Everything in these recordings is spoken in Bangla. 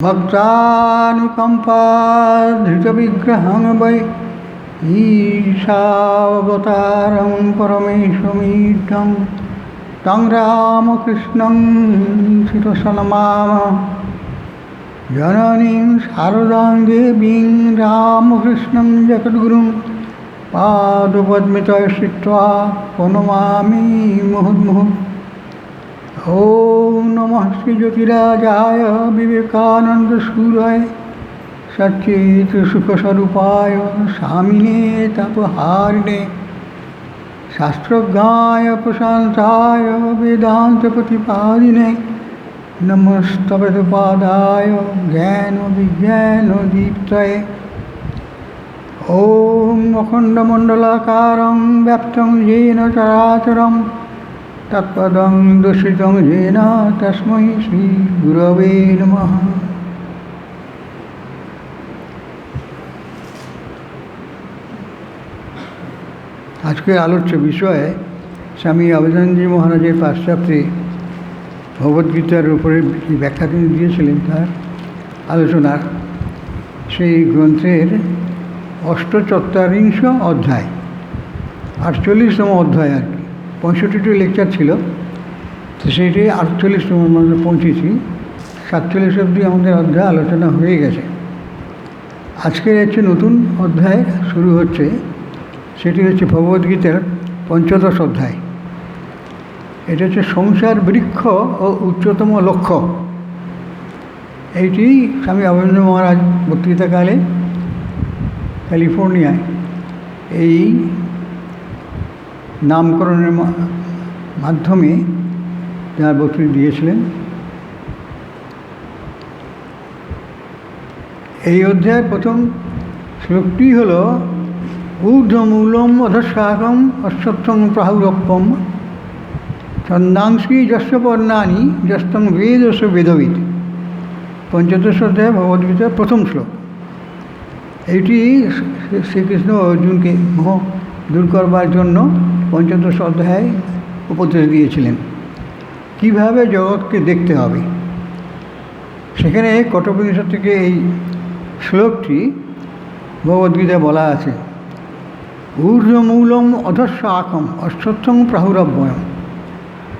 भक्तानुकम्पाधृतविग्रहं वै ईशावतारं परमेशमीड्यं तं रामकृष्णं शिरसनमामः। जननीं शारदां देवीं रामकृष्णं जगद्गुरुं पादपद्मे स्थित्वा प्रणमामि मुहुर्मुहुः। ओम नमः श्री ज्योतिराजाय विवेकानंदसूराय सच्चित सुखस्वरूपाय स्वामिने तापहारिणे शास्त्रज्ञाय प्रशांताय वेदांत प्रतिपादिने नमस्तवेदपादाय ज्ञान विज्ञान दीप्तये। ओम अखंडमंडलाकारं व्याप्तं येन चराचरं तत्पदं दर्शितं येन तस्मै श्री गुरवे नमः। আজকে আলোচ্য বিষয়ে স্বামী অভেদানন্দ মহারাজের পাশ্চাত্যে ভগবদ্গীতার উপরে যে ব্যাখ্যা তিনি দিয়েছিলেন তার আলোচনার সেই গ্রন্থের অষ্টচত্বরিংশ অধ্যায়, 48তম অধ্যায় আর কি। 65টি লেকচার ছিল, তো সেইটি 48তম আমরা পৌঁছেছি। 47 অবধি আমাদের অধ্যায় আলোচনা হয়ে গেছে। আজকের হচ্ছে নতুন অধ্যায় শুরু হচ্ছে, সেটি হচ্ছে ভগবদ্গীতার ৫ম অধ্যায়। এটা হচ্ছে সংসার বৃক্ষ ও উচ্চতম লক্ষ্য। এইটি স্বামী অভেদানন্দ মহারাজ বক্তৃতাকালে ক্যালিফোর্নিয়ায় এই নামকরণের মাধ্যমে যার বক্তৃতা দিয়েছিলেন। এই অধ্যায়ের প্রথম শ্লোকটি হল ঊর্ধ্বমূলম অধঃশাখম অশ্বত্থং প্রাহুরপ্পম ছন্দাংসি যস্য পর্ণানি যস্তং বেদস্য বেদবিদ। ৫ম অধ্যায় ভগবদ্গীতার প্রথম শ্লোক। এইটি শ্রীকৃষ্ণ অর্জুনকে মোহ দূর করবার জন্য ৫ম অধ্যায় উপদেশ দিয়েছিলেন, কীভাবে জগৎকে দেখতে হবে। সেখানে কঠোপনিষদ থেকে এই শ্লোকটি ভগবদ্গীতায় বলা আছে, ঊর্ধ্বমূলম অধঃশাখম অশ্বত্থং প্রাহুরব্বয়ম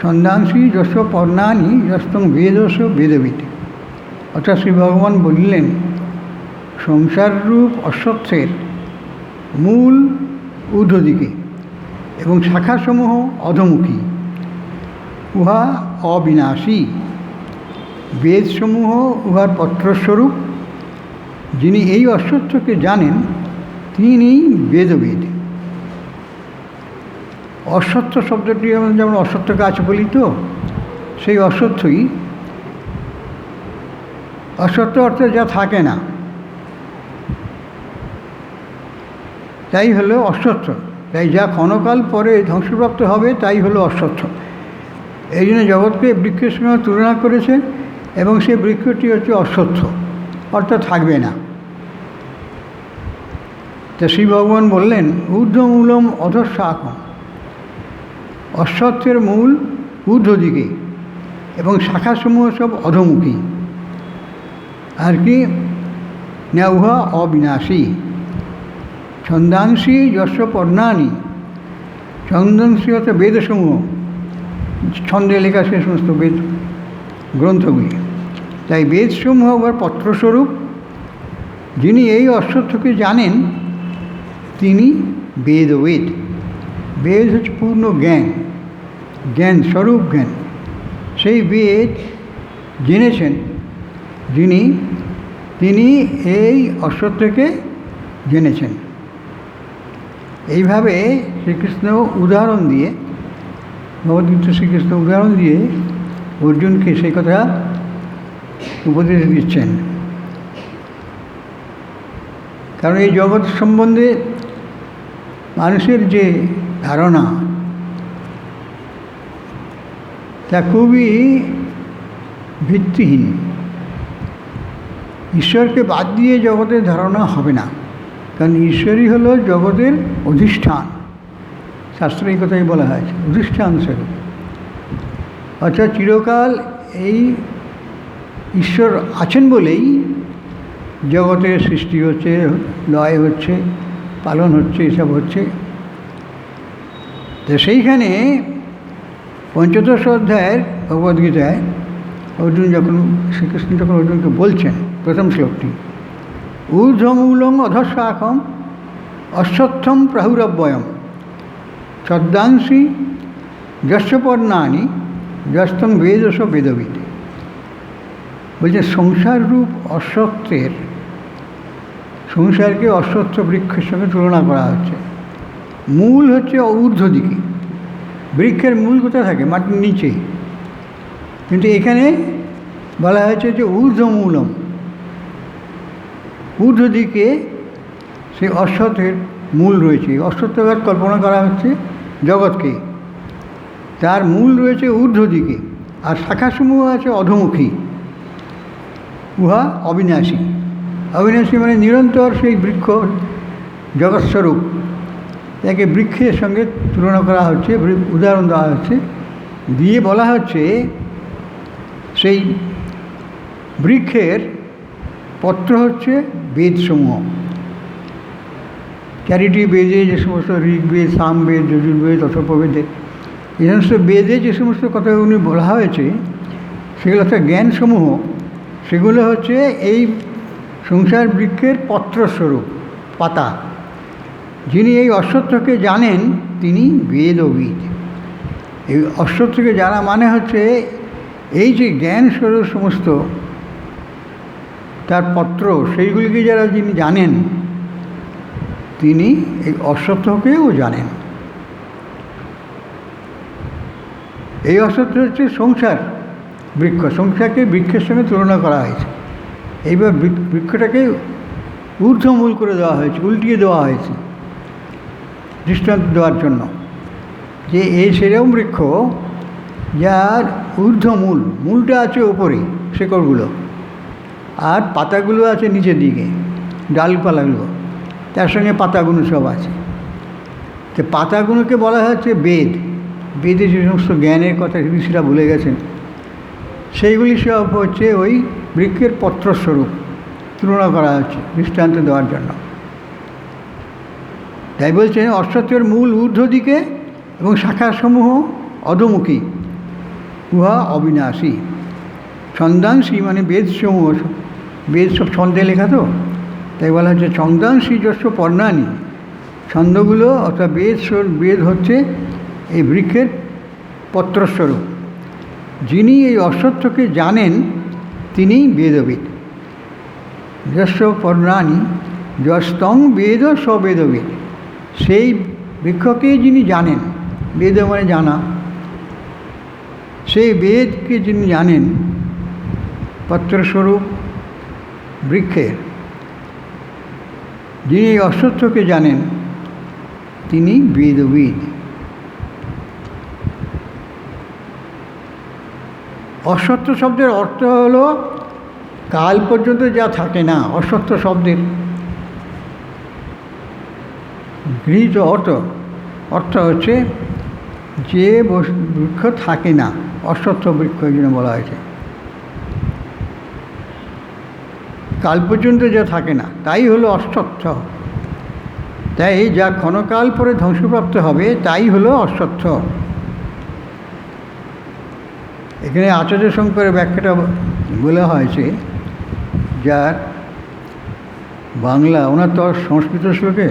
ছন্দাংসি যস্য পর্ণানি যস্তং বেদস্য বেদবিদ। অর্থাৎ শ্রী ভগবান বললেন, সংসাররূপ অশ্বত্থের মূল ঊর্ধ্বদিকে এবং শাখাসমূহ অধোমুখী, উহা অবিনাশী। বেদসমূহ উহার পত্রস্বরূপ। যিনি এই অশ্বত্থকে জানেন তিনি বেদবিদ। অশ্বত্থ শব্দটি আমরা যেমন অশ্বত্থ গাছ বলি, তো সেই অশ্বত্থই, অশ্বত্থ অর্থে যা থাকে না, তাই হলো অশ্বত্থ। তাই যা ক্ষণকাল পরে ধ্বংসপ্রাপ্ত হবে তাই হলো অশ্বত্থ। এই জন্য জগৎকে বৃক্ষের সঙ্গে তুলনা করেছেন, এবং সেই বৃক্ষটি হচ্ছে অশ্বত্থ, অর্থাৎ থাকবে না। তা শ্রী ভগবান বললেন, ঊর্ধ্বমূলম অধঃশাখম, অশ্বত্থের মূল ঊর্ধ্ব দিকে এবং শাখাসমূহ সব অধোমুখী। আর কি না, উহা অবিনাশী। ছন্দাংসি যস্য পর্ণানি, ছন্দাংসি হচ্ছে বেদসমূহ, ছন্দে লেখা সে সমস্ত বেদ গ্রন্থগুলি। তাই বেদসমূহ আবার পত্রস্বরূপ। যিনি এই অশ্বত্থকে জানেন তিনি বেদবিদ। বেদ হচ্ছে পূর্ণ জ্ঞান, জ্ঞান স্বরূপ জ্ঞান। সেই বেদ জেনেছেন যিনি, তিনি এই অশ্বত্থকে জেনেছেন। এইভাবে শ্রীকৃষ্ণ উদাহরণ দিয়ে, ভগবদ্গীতা শ্রীকৃষ্ণ উদাহরণ দিয়ে অর্জুনকে সেই কথা উপদেশ দিচ্ছেন। কারণ এই জগৎ সম্বন্ধে মানুষের যে ধারণা তা খুবই ভিত্তিহীন। ঈশ্বরকে বাদ দিয়ে জগতের ধারণা হবে না, কারণ ঈশ্বরই হলো জগতের অধিষ্ঠান। শাস্ত্রে এই কথাই বলা হয়েছে, অধিষ্ঠান স্বরূপ। অর্থাৎ চিরকাল এই ঈশ্বর আছেন বলেই জগতের সৃষ্টি হচ্ছে, লয় হচ্ছে, পালন হচ্ছে, এসব হচ্ছে। তো সেইখানে পঞ্চদশ অধ্যায়ের ভগবদ্গীতায় শ্রীকৃষ্ণ যখন অর্জুনকে বলছেন, প্রথম শ্লোকটি, ঊর্ধ্বমূলং অধঃশাখম অশ্বত্থম প্রাহুরব্বয়ম ছদ্মাংসি যস্য পর্ণানি যস্তং বেদস বেদবিদ। বলছে সংসার রূপ অশ্বত্থের, সংসারকে অশ্বত্থ বৃক্ষের সঙ্গে তুলনা করা হচ্ছে। মূল হচ্ছে ঊর্ধ্ব দিকে, বৃক্ষের মূল কোথায় থাকে? মাটির নিচে। কিন্তু এখানে বলা হয়েছে যে ঊর্ধ্বমূলম, ঊর্ধ্ব দিকে সেই অশ্বত্থের মূল রয়েছে। অশ্বত্থঘাত কল্পনা করা হচ্ছে জগৎকে, তার মূল রয়েছে ঊর্ধ্ব দিকে, আর শাখাসমূহ আছে অধোমুখী। উহা অবিনাশী। অবিনাশী মানে নিরন্তর সেই বৃক্ষ জগৎস্বরূপ, তাকে বৃক্ষের সঙ্গে তুলনা করা হচ্ছে, উদাহরণ দেওয়া হচ্ছে, দিয়ে বলা হচ্ছে সেই বৃক্ষের পত্র হচ্ছে বেদসমূহ। চারিটি বেদে যে সমস্ত ঋগ্বেদ, সামবেদ, যজুর্বেদ, অথর্ববেদে, এই সমস্ত বেদে যে সমস্ত কথাগুলি বলা হয়েছে, সেগুলো হচ্ছে জ্ঞানসমূহ, সেগুলো হচ্ছে এই সংসার বৃক্ষের পত্রস্বরূপ, পাতা। যিনি এই অশ্বত্থকে জানেন তিনি বেদবিদ। এই অশ্বত্থকে জানা মানে হচ্ছে এই যে জ্ঞান স্বরূপ সমস্ত তার পত্র, সেইগুলিকে যারা যিনি জানেন তিনি এই অশ্বত্থকেও জানেন। এই অশ্বত্থ হচ্ছে সংসার বৃক্ষ, সংসারকে বৃক্ষের সঙ্গে তুলনা করা হয়েছে। এইবার বৃক্ষটাকে ঊর্ধ্বমূল করে দেওয়া হয়েছে, উল্টিয়ে দেওয়া হয়েছে দৃষ্টান্ত দেওয়ার জন্য, যে এই সেরকম বৃক্ষ যার ঊর্ধ্বমূল, মূলটা আছে ওপরে, শেকড়গুলো, আর পাতাগুলো আছে নিচের দিকে, ডালপালাগুলো, তার সঙ্গে পাতাগুলো সব আছে। তো পাতাগুলোকে বলা হচ্ছে বেদ। বেদে যে সমস্ত জ্ঞানের কথা ঋষিরা ভুলে গেছেন, সেইগুলি সব হচ্ছে ওই বৃক্ষের পত্রস্বরূপ তুলনা করা হচ্ছে দৃষ্টান্ত দেওয়ার জন্য। তাই বলছেন অশ্বত্থের মূল ঊর্ধ্ব দিকে এবং শাখাসমূহ অধোমুখী, উহা অবিনাশী। ছন্দাংশী মানে বেদসমূহ, বেদ সব ছন্দে লেখা, তো তাই বলা হচ্ছে ছন্দাংশী যস্য পর্ণানি। ছন্দগুলো অর্থাৎ বেদ হচ্ছে এই বৃক্ষের পত্রস্বরূপ। যিনি এই অশ্বত্থকে জানেন তিনি বেদবিদ। যস্য পর্ণানি যস্তং বেদ সবেদবিদ। সেই বৃক্ষকে যিনি জানেন, বেদ মানে জানা, সেই বেদকে যিনি জানেন, পত্রস্বরূপ বৃক্ষের, যিনি এই অশ্বত্থকে জানেন তিনি বেদবিদ। অশ্বত্থ শব্দের অর্থ হলো কাল পর্যন্ত যা থাকে না। অশ্বত্থ শব্দের গৃহীত অর্থ হচ্ছে যে বৃক্ষ থাকে না, অশ্বত্থ বৃক্ষ এই জন্য বলা হয়েছে। কাল পর্যন্ত যা থাকে না তাই হলো অশ্বত্থ। তাই যা ক্ষণকাল পরে ধ্বংসপ্রাপ্ত হবে তাই হলো অশ্বত্থ। এখানে আচার্য শঙ্করের ব্যাখ্যাটা বলা হয়েছে, যার বাংলা, ওনার তো সংস্কৃত শ্লোকে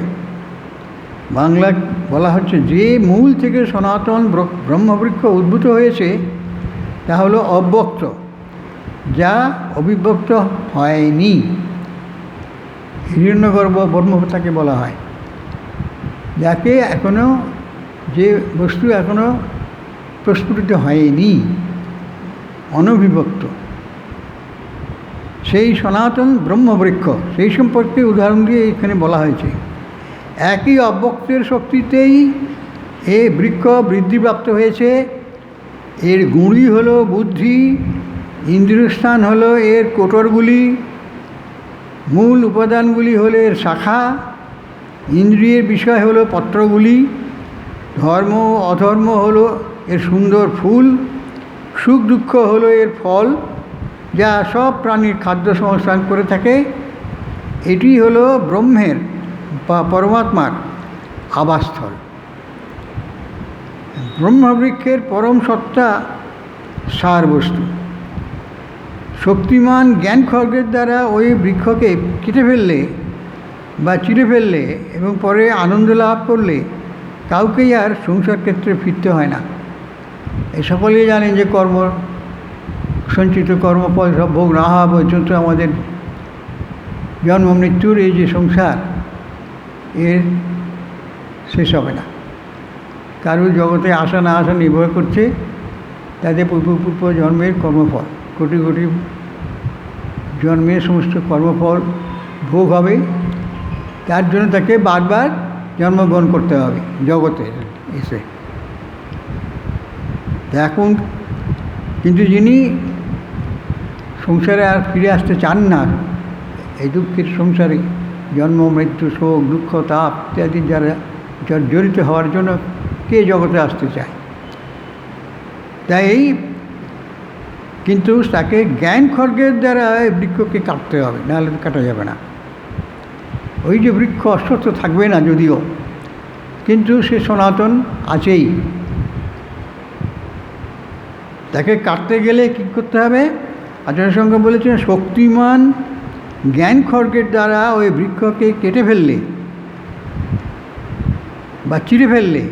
বাংলা বলা হচ্ছে, যে মূল থেকে সনাতন ব্রহ্মবৃক্ষ উদ্ভূত হয়েছে তা হলো অব্যক্ত, যা অবিভক্ত হয়নি। হিরণ্যগর্ভ ব্রহ্ম তাকে বলা হয়, যাকে এখনও, যে বস্তু এখনও প্রস্ফুটিত হয়নি, অনবিভক্ত, সেই সনাতন ব্রহ্মবৃক্ষ, সেই সম্পর্কে উদাহরণ দিয়ে এখানে বলা হয়েছে। একই অব্যক্তের শক্তিতেই এ বৃক্ষ বৃদ্ধিপ্রাপ্ত হয়েছে। এর গুঁড়ি হলো বুদ্ধি, ইন্দ্রিয়স্থান হলো এর কোটরগুলি, মূল উপাদানগুলি হলো এর শাখা, ইন্দ্রিয়ের বিষয় হলো পত্রগুলি, ধর্ম অধর্ম হলো এর সুন্দর ফুল, সুখ দুঃখ হলো এর ফল, যা সব প্রাণীর খাদ্য সংস্থান করে থাকে। এটি হলো ব্রহ্মের বা পরমাত্মার আবাসস্থল। ব্রহ্মবৃক্ষের পরম সত্তা সার বস্তু। শক্তিমান জ্ঞান খড়গের দ্বারা ওই বৃক্ষকে কেটে ফেললে বা চিরে ফেললে এবং পরে আনন্দ লাভ করলে কাউকেই আর সংসার ক্ষেত্রে ফিরতে হয় না। এই সকলেই জানেন যে কর্ম সঞ্চিত কর্মফল সব ভোগ না হওয়া পর্যন্ত আমাদের জন্ম মৃত্যুর এই যে সংসার এর শেষ হবে না। কারোর জগতে আসা না আসা নির্ভর করছে তাদের পূর্ব জন্মের কর্মফল। কোটি কোটি জন্মের সমস্ত কর্মফল ভোগ হবে, তার জন্য তাকে বারবার জন্মগ্রহণ করতে হবে জগতে এসে। এখন কিন্তু যিনি সংসারে আর ফিরে আসতে চান না, এই দুঃখের সংসারে জন্ম মৃত্যু শোক দুঃখ তাপ ইত্যাদি যারা জড়িত হওয়ার জন্য কে জগতে আসতে চায়? তাই কিন্তু তাকে জ্ঞান খড়গের দ্বারা এই বৃক্ষকে কাটতে হবে, নাহলে কাটা যাবে না। ওই যে বৃক্ষ অশ্বত্থ থাকবে না যদিও, কিন্তু সে সনাতন আছেই। তাকে কাটতে গেলে কী করতে হবে? আচার্য শঙ্কর বলেছেন শক্তিমান জ্ঞান খড়গের দ্বারা ওই বৃক্ষকে কেটে ফেললে বা চিরে ফেললে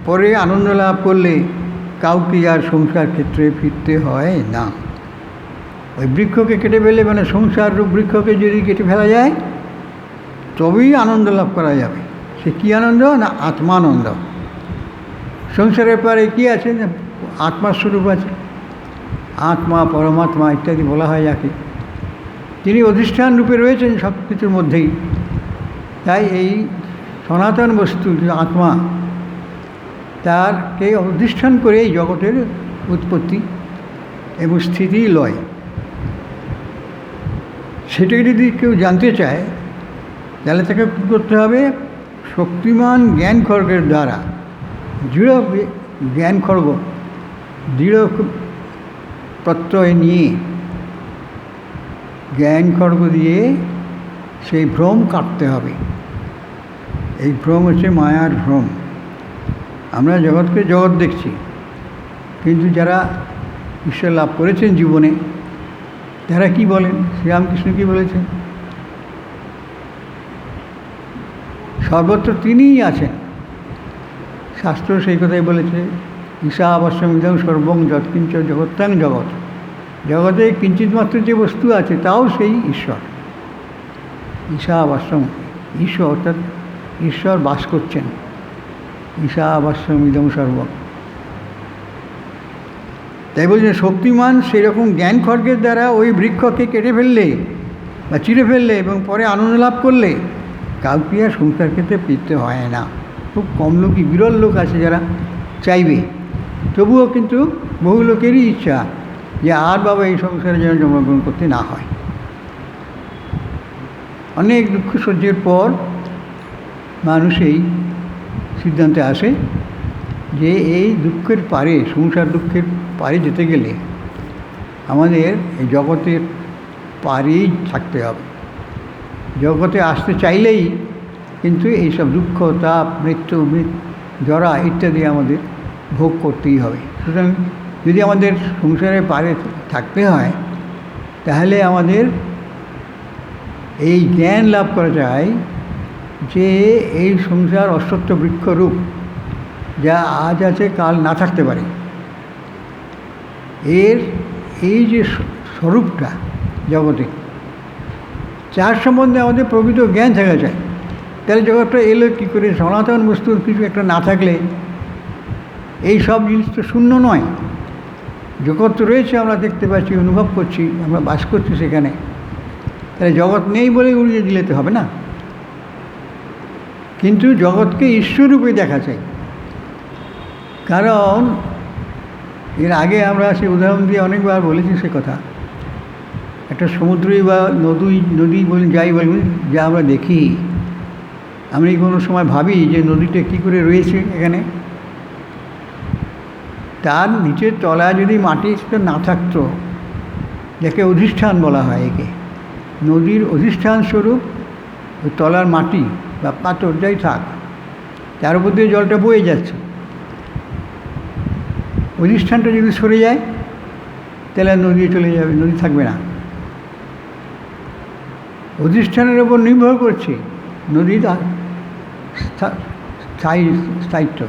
পরে আনন্দ লাভ করলে কাউকে আর সংসার ক্ষেত্রে ফিরতে হয় না। ওই বৃক্ষকে কেটে ফেললে মানে সংসার রূপ বৃক্ষকে যদি কেটে ফেলা যায় তবেই আনন্দ লাভ করা যাবে। সে কী আনন্দ? না আত্মানন্দ। সংসারের পরে কী আছে? না আত্মার স্বরূপ আছে, আত্মা পরমাত্মা ইত্যাদি বলা হয় যাকে, তিনি অধিষ্ঠান রূপে রয়েছেন সব কিছুর মধ্যেই। তাই এই সনাতন বস্তু যে আত্মা, তারকে অধিষ্ঠান করে এই জগতের উৎপত্তি এবং স্থিতি লয়। সেটাকে যদি কেউ জানতে চায় তাহলে তাকে কী করতে হবে? শক্তিমান জ্ঞান খড়গের দ্বারা দৃঢ় জ্ঞান খড়গ দৃঢ় প্রত্যয় নিয়ে জ্ঞান খড়গ দিয়ে সেই ভ্রম কাটতে হবে। এই ভ্রম হচ্ছে মায়ার ভ্রম। আমরা জগৎকে জগৎ দেখছি, কিন্তু যারা ঈশ্বর লাভ করেছেন জীবনে তারা কি বলেন? শ্রীরামকৃষ্ণ কি বলেছেন? সর্বত্র তিনিই আছেন। শাস্ত্র সেই কথাই বলেছে, ঈশাবশ্যমিদং সর্বং যৎকিঞ্চ জগত্যাং জগৎ। জগতে কিঞ্চিত মাত্র যে বস্তু আছে তাও সেই ঈশ্বর। ঈশাবশ্যম, ঈশ্বর অর্থাৎ ঈশ্বর বাস করছেন। ঈশাবশ্যমিদং সর্বং। তাই বলছেন শক্তিমান সেই রকম জ্ঞান খড়গের দ্বারা ওই বৃক্ষকে কেটে ফেললে বা চিরে ফেললে এবং পরে আনন্দ লাভ করলে কাউকে আর সংসার ক্ষেত্রে ফিরতে হয় না। খুব কম লোকই, বিরল লোক আছে যারা চাইবে, তবুও কিন্তু বহু লোকেরই ইচ্ছা যে আর বাবা এই সংসারে যেন জন্মগ্রহণ করতে না হয়। অনেক দুঃখ সহ্যের পর মানুষ এই সিদ্ধান্তে আসে যে এই দুঃখের পারে, সংসার দুঃখের পারে যেতে গেলে আমাদের এই জগতের পারেই থাকতে হবে। জগতে আসতে চাইলেই কিন্তু এইসব দুঃখ তাপ মৃত্যু জরা ইত্যাদি আমাদের ভোগ করতেই হবে। সুতরাং যদি আমাদের সংসারের পারে থাকতে হয় তাহলে আমাদের এই জ্ঞান লাভ করা যায় যে এই সংসার অশ্বত্থ বৃক্ষরূপ, যা আজ আছে কাল না থাকতে পারে। এর এই যে স্বরূপটা জগতে, যার সম্বন্ধে আমাদের প্রকৃত জ্ঞান থাকা যায়, তাহলে জগৎটা এলো কী করে? সনাতন বস্তুর কিছু একটা না থাকলে এই সব জিনিস তো শূন্য নয়। জগৎ তো রয়েছে, আমরা দেখতে পাচ্ছি, অনুভব করছি, আমরা বাস করছি সেখানে। তাহলে জগৎ নেই বলে উড়িয়ে দিলে তো হবে না। কিন্তু জগৎকে ঈশ্বররূপে দেখা চাই। কারণ এর আগে আমরা সে উদাহরণ দিয়ে অনেকবার বলেছি সে কথা। একটা সমুদ্রই বা নদী বলি যাই বলি, যা আমরা দেখি, আমি কোনো সময় ভাবি যে নদীটা কী করে রয়েছে এখানে, তার নিচের তলায় যদি মাটি না থাকতো যাকে অধিষ্ঠান বলা হয়। একে নদীর অধিষ্ঠান স্বরূপ ওই তলার মাটি বা পাথর যাই থাক, তার উপর দিয়ে জলটা বয়ে যাচ্ছে। অধিষ্ঠানটা যদি সরে যায় তাহলে নদী চলে যাবে, নদী থাকবে না। অধিষ্ঠানের উপর নির্ভর করছে নদীর স্থায়িত্ব।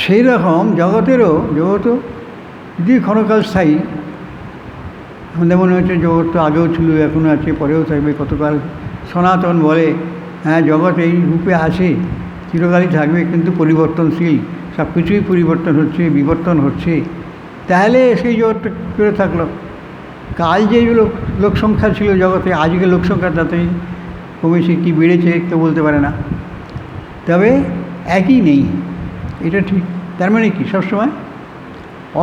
সেই রকম জগৎও যদি ক্ষণকাল স্থায়ী, আমাদের মনে হচ্ছে জগৎ তো আগেও ছিল, এখনও আছে, পরেও থাকবে কতকাল। সনাতন বলে হ্যাঁ জগৎ এই রূপে আছে, চিরকালই থাকবে, কিন্তু পরিবর্তনশীল, সব কিছুই পরিবর্তন হচ্ছে, বিবর্তন হচ্ছে। তাহলে সেই জগৎটা করে থাকলো। কাল যে লোক সংখ্যা ছিল জগতে, আজকে লোক সংখ্যা তাতেই কমেছে কি বেড়েছে কেউ বলতে পারে না, তবে একই নেই, এটা ঠিক। তার মানে কি সবসময়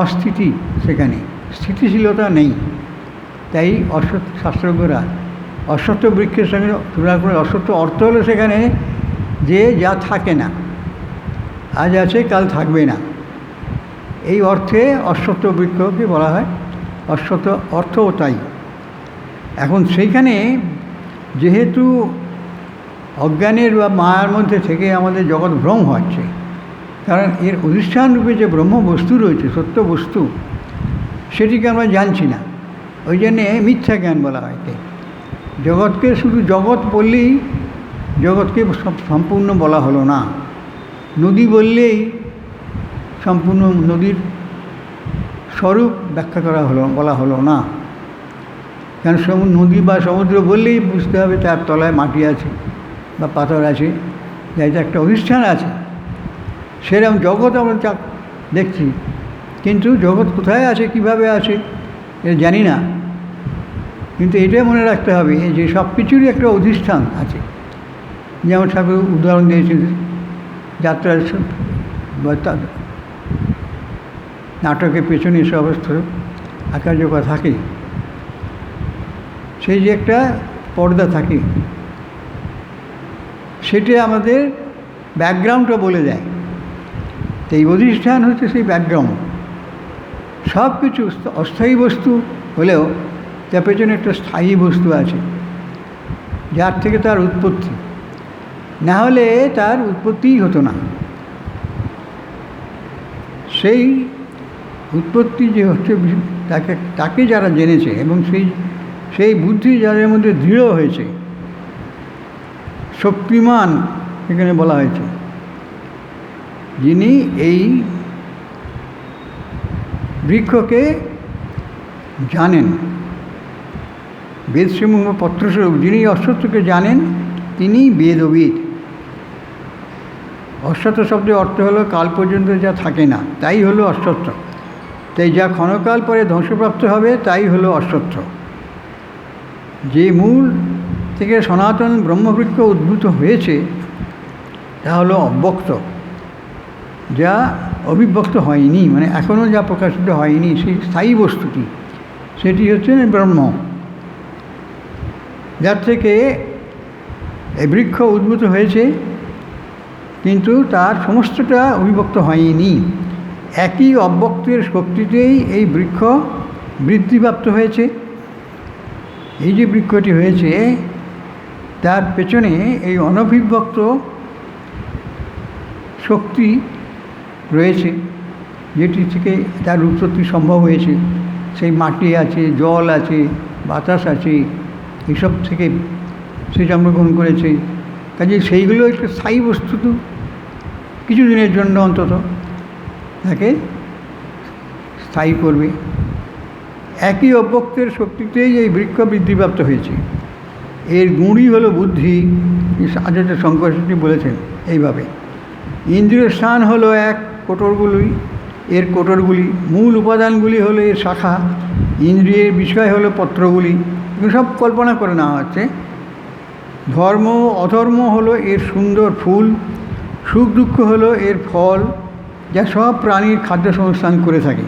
অস্থিতি, সেখানে স্থিতিশীলতা নেই। তাই শাস্ত্রজ্ঞরা অশ্বত্থ বৃক্ষের সঙ্গে তুলনা করে, অশ্বত্থ অর্থ হলো সেখানে যে যা থাকে না, আজ আছে কাল থাকবে না, এই অর্থে অশ্বত্থ বৃক্ষকে বলা হয় অশ্বত্থ অর্থও তাই। এখন সেইখানে যেহেতু অজ্ঞানের বা মায়ার মধ্যে থেকে আমাদের জগৎ ভ্রম হচ্ছে, কারণ এর অধিষ্ঠান রূপে যে ব্রহ্ম বস্তু রয়েছে, সত্য বস্তু, সেটিকে আমরা জানছি না, ওই জন্যে মিথ্যা জ্ঞান বলা হয়। জগৎকে শুধু জগৎ বললেই জগৎকে সম্পূর্ণ বলা হলো না। নদী বললেই সম্পূর্ণ নদীর স্বরূপ ব্যাখ্যা বলা হলো না। কারণ নদী বা সমুদ্র বললেই বুঝতে হবে তার তলায় মাটি আছে বা পাথর আছে, যাতে একটা অধিষ্ঠান আছে। সেরকম জগৎ আমরা দেখছি, কিন্তু জগৎ কোথায় আছে, কিভাবে আছে এটা জানি না। কিন্তু এটাই মনে রাখতে হবে যে সব কিছুরই একটা অধিষ্ঠান আছে। যেমন ঠাকুর উদাহরণ দিয়েছেন যাত্রার নাটকের পেছনে সমস্ত আকার যোগা থাকে, সেই যে একটা পর্দা থাকে, সেটা আমাদের ব্যাকগ্রাউন্ডটা বলে দেয়। তো এই অধিষ্ঠান হচ্ছে সেই ব্যাকগ্রাউন্ড। সব কিছু অস্থায়ী বস্তু হলেও তার পেছনে একটা স্থায়ী বস্তু আছে, যার থেকে তার উৎপত্তি, না হলে তার উৎপত্তিই হতো না। সেই উৎপত্তি যে হচ্ছে তাকে যারা জেনেছে এবং সেই বুদ্ধি যাদের মধ্যে দৃঢ় হয়েছে, শক্তিমান এখানে বলা হয়েছে, যিনি এই বৃক্ষকে জানেন, বেদসমূহ পত্রস্বরূপ যিনি অশ্বত্থকে জানেন, তিনি বেদবিদ। অশ্বত্থ শব্দের অর্থ হলো কাল পর্যন্ত যা থাকে না, তাই হলো অশ্বত্থ। তাই যা ক্ষণকাল পরে ধ্বংসপ্রাপ্ত হবে তাই হলো অশ্বত্থ। যে মূল থেকে সনাতন ব্রহ্মবৃক্ষ উদ্ভূত হয়েছে তা হলো অব্যক্ত, যা অবিভক্ত হয়নি, মানে এখনও যা প্রকাশিত হয়নি, সেই স্থায়ী বস্তুটি, সেটি হচ্ছে ব্রহ্ম, যার থেকে এই বৃক্ষ উদ্ভূত হয়েছে, কিন্তু তার সমস্তটা অবিভক্ত হয়নি। একই অব্যক্তের শক্তিতেই এই বৃক্ষ বৃদ্ধিপ্রাপ্ত হয়েছে। এই যে বৃক্ষটি হয়েছে তার পেছনে এই অনভিভক্ত শক্তি রয়েছে, যেটি থেকে তার উৎপত্তি সম্ভব হয়েছে। সেই মাটি আছে, জল আছে, বাতাস আছে, এইসব থেকে সে জন্মগ্রহণ করেছে। কাজে সেইগুলো একটু স্থায়ী বস্তু, তো কিছুদিনের জন্য অন্তত তাকে স্থায়ী করবে। একই অব্যক্তের শক্তিতেই এই বৃক্ষ বৃদ্ধিপ্রাপ্ত হয়েছে। এর গুণই হলো বুদ্ধি। আচার্য শঙ্করটি বলেছেন এইভাবে, ইন্দ্রিয় স্থান হলো এক কোটরগুলি, মূল উপাদানগুলি হলো এর শাখা, ইন্দ্রিয়ের বিষয় হলো পত্রগুলি। এগুলো সব কল্পনা করে নেওয়া হচ্ছে। ধর্ম অধর্ম হলো এর সুন্দর ফুল, সুখ দুঃখ হলো এর ফল, যা সব প্রাণীর খাদ্য সংস্থান করে থাকে।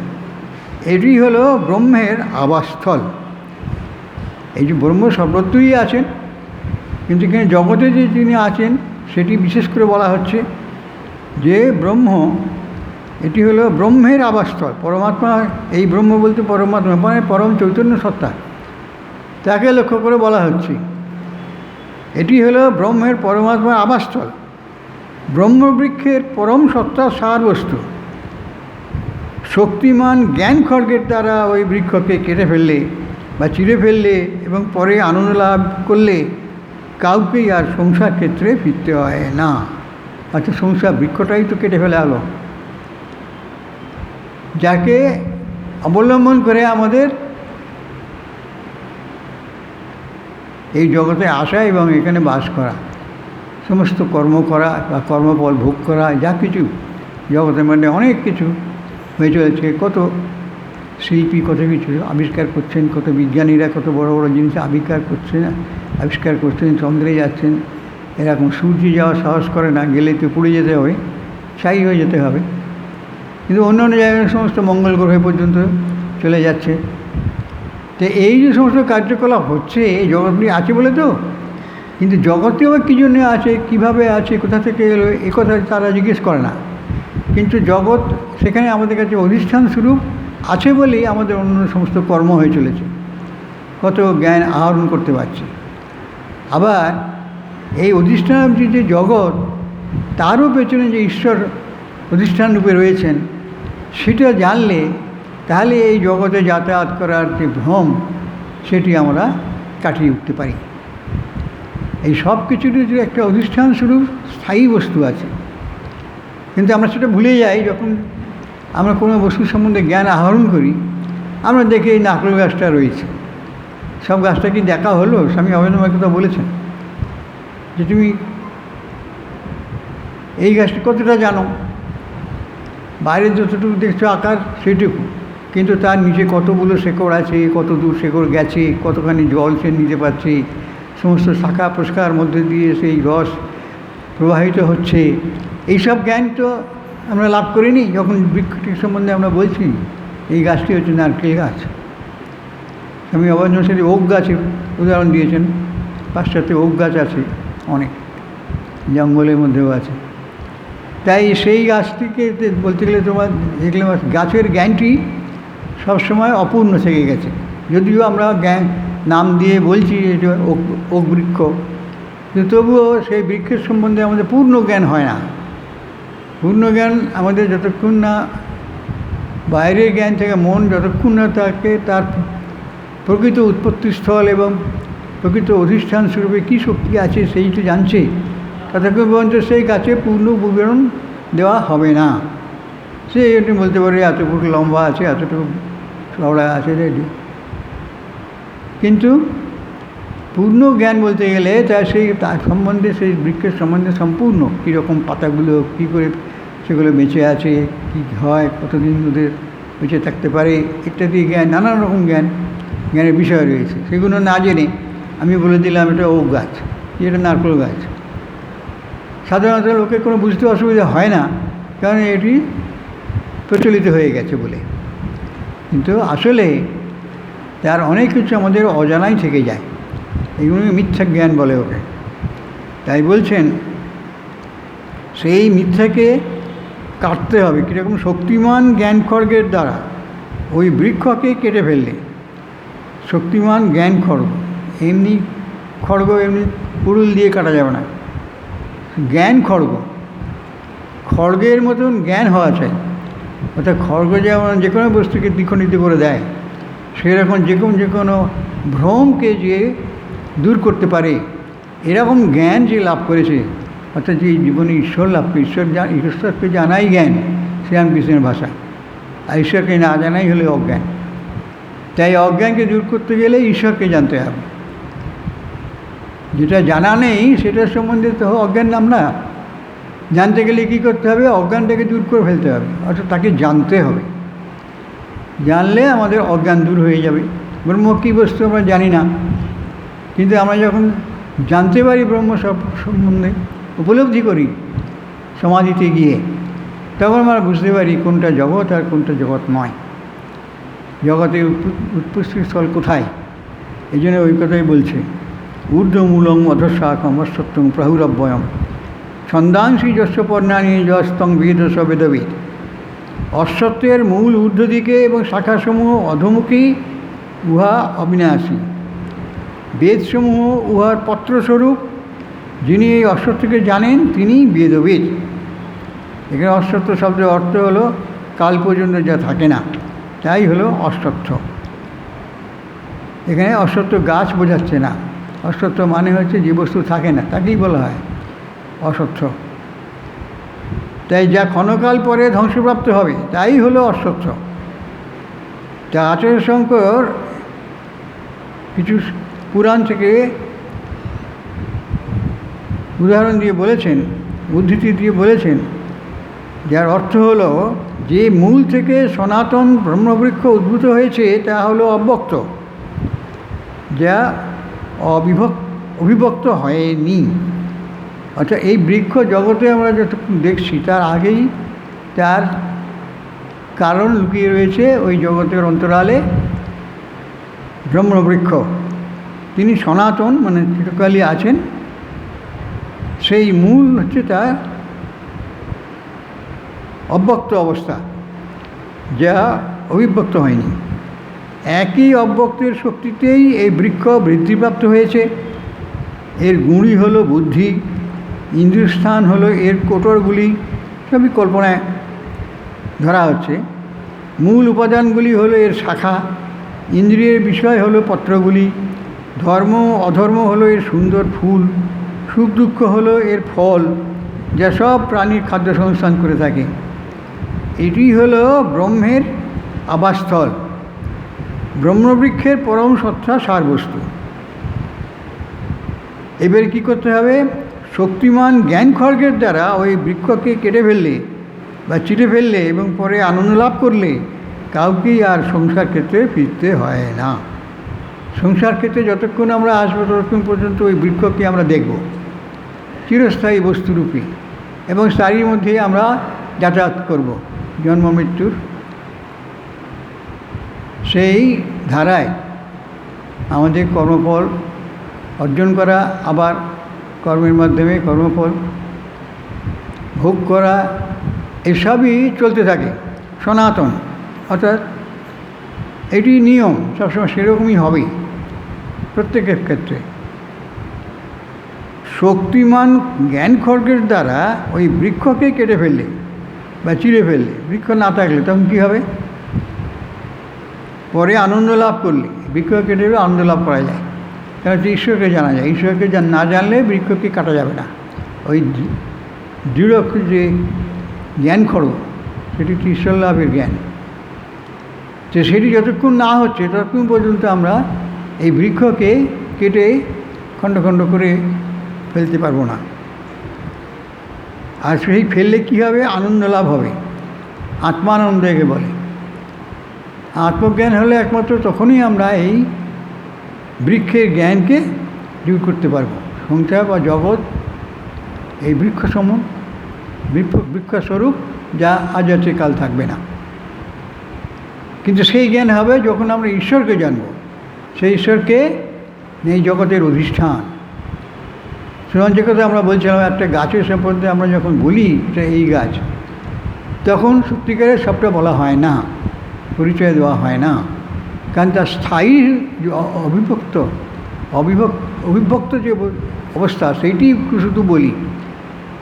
এটি হলো ব্রহ্মের আবাসস্থল। এই যে ব্রহ্ম সর্বত্রই আছেন, কিন্তু এখানে জগতে যে তিনি আছেন সেটি বিশেষ করে বলা হচ্ছে যে ব্রহ্ম এটি হলো ব্রহ্মের আবাসস্থল। পরমাত্মা, এই ব্রহ্ম বলতে পরমাত্মা মানে পরম চৈতন্য সত্তা, তাকে লক্ষ্য করে বলা হচ্ছে। এটি হলো ব্রহ্মের পরমাত্মার আবাসস্থল, ব্রহ্মবৃক্ষের পরম সত্তার সার বস্তু। শক্তিমান জ্ঞান খড়গের দ্বারা ওই বৃক্ষকে কেটে ফেললে বা চিরে ফেললে এবং পরে আনন্দ লাভ করলে কাউকেই আর সংসার ক্ষেত্রে ফিরতে হয় না। আচ্ছা, সংসার বৃক্ষটাই তো কেটে ফেলা হলো, যাকে অবলম্বন করে আমাদের এই জগতে আসা এবং এখানে বাস করা, সমস্ত কর্ম করা বা কর্মফল ভোগ করা, যা কিছু জগতের মধ্যে অনেক কিছু হয়ে চলেছে। কত শিল্পী কত কিছু আবিষ্কার করছেন, কত বিজ্ঞানীরা কত বড় বড় জিনিস আবিষ্কার করছেন, চন্দ্রে যাচ্ছেন। এরকম সূর্যে যাওয়ার সাহস করে না, গেলে তো পুড়ে যেতে হবে, ছাই হয়ে যেতে হবে। কিন্তু অন্য অন্য জায়গায় সমস্ত মঙ্গল গ্রহে পর্যন্ত চলে যাচ্ছে। তো এই যে সমস্ত কার্যকলাপ হচ্ছে এই জগৎ নিয়ে আছে বলে তো, কিন্তু জগতে আবার কী জন্যে আছে, কীভাবে আছে, কোথা থেকে এলো, এ কথা তারা জিজ্ঞেস করে না। কিন্তু জগৎ সেখানে আমাদের কাছে অধিষ্ঠান স্বরূপ আছে বলেই আমাদের অন্য সমস্ত কর্ম হয়ে চলেছে, কত জ্ঞান আহরণ করতে পারছি। আবার এই অধিষ্ঠান যে জগৎ, তারও পেছনে যে ঈশ্বর অধিষ্ঠান রূপে রয়েছেন, সেটা জানলে তাহলে এই জগতে যাতায়াত করার যে ভ্রম, সেটি আমরা কাটিয়ে উঠতে পারি। এই সব কিছুরই যে একটা অধিষ্ঠান স্বরূপ স্থায়ী বস্তু আছে, কিন্তু আমরা সেটা ভুলে যাই। যখন আমরা কোনো বস্তু সম্বন্ধে জ্ঞান আহরণ করি, আমরা দেখি এই নারকেল গাছটা রয়েছে, সব গাছটা কি দেখা হলো? স্বামী অবনীন্দ্রনাথ কথা বলেছেন যে তুমি এই গাছটি কতটা জানো, বাইরে যতটুকু দেখছো আকার সেটুকু, কিন্তু তার নিচে কতগুলো শেকড় আছে, কত দূর শেকড় গেছে, কতখানি জল সে নিতে পারছে, সমস্ত শাখা প্রশাখার মধ্যে দিয়ে সেই রস প্রবাহিত হচ্ছে, এইসব জ্ঞান তো আমরা লাভ করিনি যখন বৃক্ষটির সম্বন্ধে আমরা বলছি। এই গাছটি হচ্ছে নারকেল গাছ। স্বামী অবনীন্দ্রনাথ সেটি ওক গাছের উদাহরণ দিয়েছেন। পাশ্চাত্যে ওক গাছ আছে অনেক, জঙ্গলের মধ্যেও আছে। তাই সেই গাছটিকে বলতে গেলে তোমার দেখলে গাছের জ্ঞানটি সবসময় অপূর্ণ থেকে গেছে। যদিও আমরা জ্ঞান নাম দিয়ে বলছি যে ওক বৃক্ষ, কিন্তু তবুও সেই বৃক্ষের সম্বন্ধে আমাদের পূর্ণ জ্ঞান হয় না। পূর্ণ জ্ঞান আমাদের যতক্ষণ না বাইরের জ্ঞান থেকে মন যতক্ষণ না তাকে তার প্রকৃত উৎপত্তিস্থল এবং প্রকৃত অধিষ্ঠান স্বরূপে কী শক্তি আছে সেইটি জানছে, ততক্ষণ পর্যন্ত সেই গাছে পূর্ণ বিবরণ দেওয়া হবে না। সে এটি বলতে পারে এতটুকু লম্বা আছে, এতটুকু চওড়া আছে, রেডি। কিন্তু পূর্ণ জ্ঞান বলতে গেলে তার সম্বন্ধে, সেই বৃক্ষের সম্বন্ধে সম্পূর্ণ কীরকম পাতাগুলো কী করে সেগুলো বেঁচে আছে, কী হয়, কতদিন ওদের বেঁচে থাকতে পারে ইত্যাদি জ্ঞান, নানান রকম জ্ঞানের বিষয় রয়েছে। সেগুলো না জেনে আমি বলে দিলাম এটা ওক গাছ, এটা নারকেল গাছ। সাধারণত লোকের কোনো বুঝতে অসুবিধা হয় না, কারণ এটি প্রচলিত হয়ে গেছে বলে। কিন্তু আসলে তার অনেক কিছু আমাদের অজানাই থেকে যায়, এইগুলো মিথ্যা জ্ঞান বলে ওকে। তাই বলছেন সেই মিথ্যাকে কাটতে হবে কীরকম? শক্তিমান জ্ঞান খড়গের দ্বারা ওই বৃক্ষকে কেটে ফেললে। শক্তিমান জ্ঞান খড়গ, এমনি খড়গ এমনি কুড়ুল দিয়ে কাটা যাবে না, জ্ঞান খড়গ, খড়গের মতন জ্ঞান হওয়া চাই। অর্থাৎ খড়গ যেমন যে কোনো বস্তুকে দ্বিখণ্ডিত করে দেয়, সেরকম যে কোনো ভ্রমকে যে দূর করতে পারে, এরকম জ্ঞান যে লাভ করেছে, অর্থাৎ যে জীবনে ঈশ্বর লাভ করে, ঈশ্বরকে জানাই জ্ঞান, শ্রীরামকৃষ্ণের ভাষা। আর ঈশ্বরকে না জানাই হলে অজ্ঞান। তাই অজ্ঞানকে দূর করতে গেলে ঈশ্বরকে জানতে হবে। যেটা জানা নেই সেটার সম্বন্ধে তো অজ্ঞান নাম না। জানতে গেলে কী করতে হবে? অজ্ঞানটাকে দূর করে ফেলতে হবে, অর্থাৎ তাকে জানতে হবে। জানলে আমাদের অজ্ঞান দূর হয়ে যাবে। ব্রহ্ম কী বস্তু আমরা জানি না, কিন্তু আমরা যখন জানতে পারি ব্রহ্ম সব সম্বন্ধে, উপলব্ধি করি সমাধিতে গিয়ে, তখন আমরা বুঝতে পারি কোনটা জগৎ আর কোনটা জগৎ নয়, জগতের উৎপত্তিস্থল কোথায়। এই জন্য ওই কথাই বলছে, ঊর্ধ্বমূলং অধঃশাখম অশ্বত্থং প্রাহুরব্যয়ম ছন্দাংশী যস্য পর্ণানি যস্তং বেদস বেদবিদ। অশ্বত্থের মূল ঊর্ধ্ব দিকে এবং শাখাসমূহ অধোমুখী, উহা অবিনাশী। বেদসমূহ উহার পত্রস্বরূপ। যিনি এই অশ্বত্থকে জানেন তিনি বেদবিদ। এখানে অশ্বত্থ শব্দের অর্থ হলো কাল পর্যন্ত যা থাকে না, তাই হলো অশ্বত্থ। এখানে অশ্বত্থ গাছ বোঝাচ্ছে না, অশ্বত্থ মানে হচ্ছে যে বস্তু থাকে না তাকেই বলা হয় অশ্বত্থ। তাই যা ক্ষণকাল পরে ধ্বংসপ্রাপ্ত হবে তাই হলো অশ্বত্থ। তা আচার্য শঙ্কর কিছু পুরাণ থেকে উদাহরণ দিয়ে বলেছেন, উদ্ধৃতি দিয়ে বলেছেন, যার অর্থ হলো যে মূল থেকে সনাতন ব্রহ্মবৃক্ষ উদ্ভূত হয়েছে তা হলো অব্যক্ত, যা অবিভক্ত হয়নি। অর্থাৎ এই বৃক্ষ জগতে আমরা যতক্ষণ দেখছি তার আগেই তার কারণ লুকিয়ে রয়েছে ওই জগতের অন্তরালে ব্রহ্মবৃক্ষ। তিনি সনাতন, মানে চিরকালই আছেন। সেই মূল হচ্ছে তার অব্যক্ত অবস্থা, যা অবিভক্ত হয়নি। একই অব্যক্তের শক্তিতেই এই বৃক্ষ বৃদ্ধিপ্রাপ্ত হয়েছে। এর গুঁড়ি হলো বুদ্ধি, ইন্দ্রিয়স্থান হলো এর কোটরগুলি, সবই কল্পনায় ধরা হচ্ছে। মূল উপাদানগুলি হলো এর শাখা, ইন্দ্রিয়ের বিষয় হলো পত্রগুলি, ধর্ম অধর্ম হলো এর সুন্দর ফুল, সুখ দুঃখ হলো এর ফল, যা সব প্রাণীর খাদ্য সংস্থান করে থাকে। এটি হলো ব্রহ্মের আবাসস্থল, ব্রহ্মবৃক্ষের পরম সত্তা সারবস্তু। এবার কী করতে হবে? শক্তিমান জ্ঞান খড়গের দ্বারা ওই বৃক্ষকে কেটে ফেললে বা চিটে ফেললে এবং পরে আনন্দ লাভ করলে কাউকেই আর সংসার ক্ষেত্রে ফিরতে হয় না। সংসার ক্ষেত্রে যতক্ষণ আমরা আসবো ততক্ষণ পর্যন্ত ওই বৃক্ষকে আমরা দেখব চিরস্থায়ী বস্তুরূপী, এবং তারই মধ্যে আমরা যাতায়াত করব জন্ম মৃত্যুর সেই ধারায়। আমাদের কর্মফল অর্জন করা, আবার কর্মের মাধ্যমে কর্মফল ভোগ করা, এসবই চলতে থাকে সনাতন। অর্থাৎ এটি নিয়ম, সবসময় সেরকমই হবে প্রত্যেকের ক্ষেত্রে। শক্তিমান জ্ঞান খড়গের দ্বারা ওই বৃক্ষকে কেটে ফেললে বা চিড়ে ফেললে, বৃক্ষ না থাকলে তখন কী হবে? পরে আনন্দ লাভ করলে, বৃক্ষ কেটে আনন্দ লাভ করা যায়, কারণ ঈশ্বরকে জানা যায়। ঈশ্বরকে না জানলে বৃক্ষকে কাটা যাবে না। ওই দৃঢ় যে জ্ঞান খড়গ, সেটি ঈশ্বর লাভের জ্ঞান। তো সেটি যতক্ষণ না হচ্ছে ততক্ষণ পর্যন্ত আমরা এই বৃক্ষকে কেটে খণ্ড খণ্ড করে ফেলতে পারবো না। আর সেই ফেললে কী হবে? আনন্দ লাভ হবে, আত্মানন্দ একে বলে। আত্মজ্ঞান হলে একমাত্র তখনই আমরা এই বৃক্ষের জ্ঞানকে দূর করতে পারবো। সংসার বা জগৎ এই বৃক্ষস্বরূপ, যা আজ আছে কাল থাকবে না। কিন্তু সেই জ্ঞান হবে যখন আমরা ঈশ্বরকে জানব, সেই ঈশ্বরকে এই জগতের অধিষ্ঠান। সুতরাং যে কথা আমরা বলছিলাম, একটা গাছের সম্পর্কে আমরা যখন বলি এটা এই গাছ, তখন সত্যিকারের সবটা বলা হয় না, পরিচয় দেওয়া হয় না, কারণ তার স্থায়ী যে অবিভক্ত যে অবস্থা সেইটি শুধু বলি।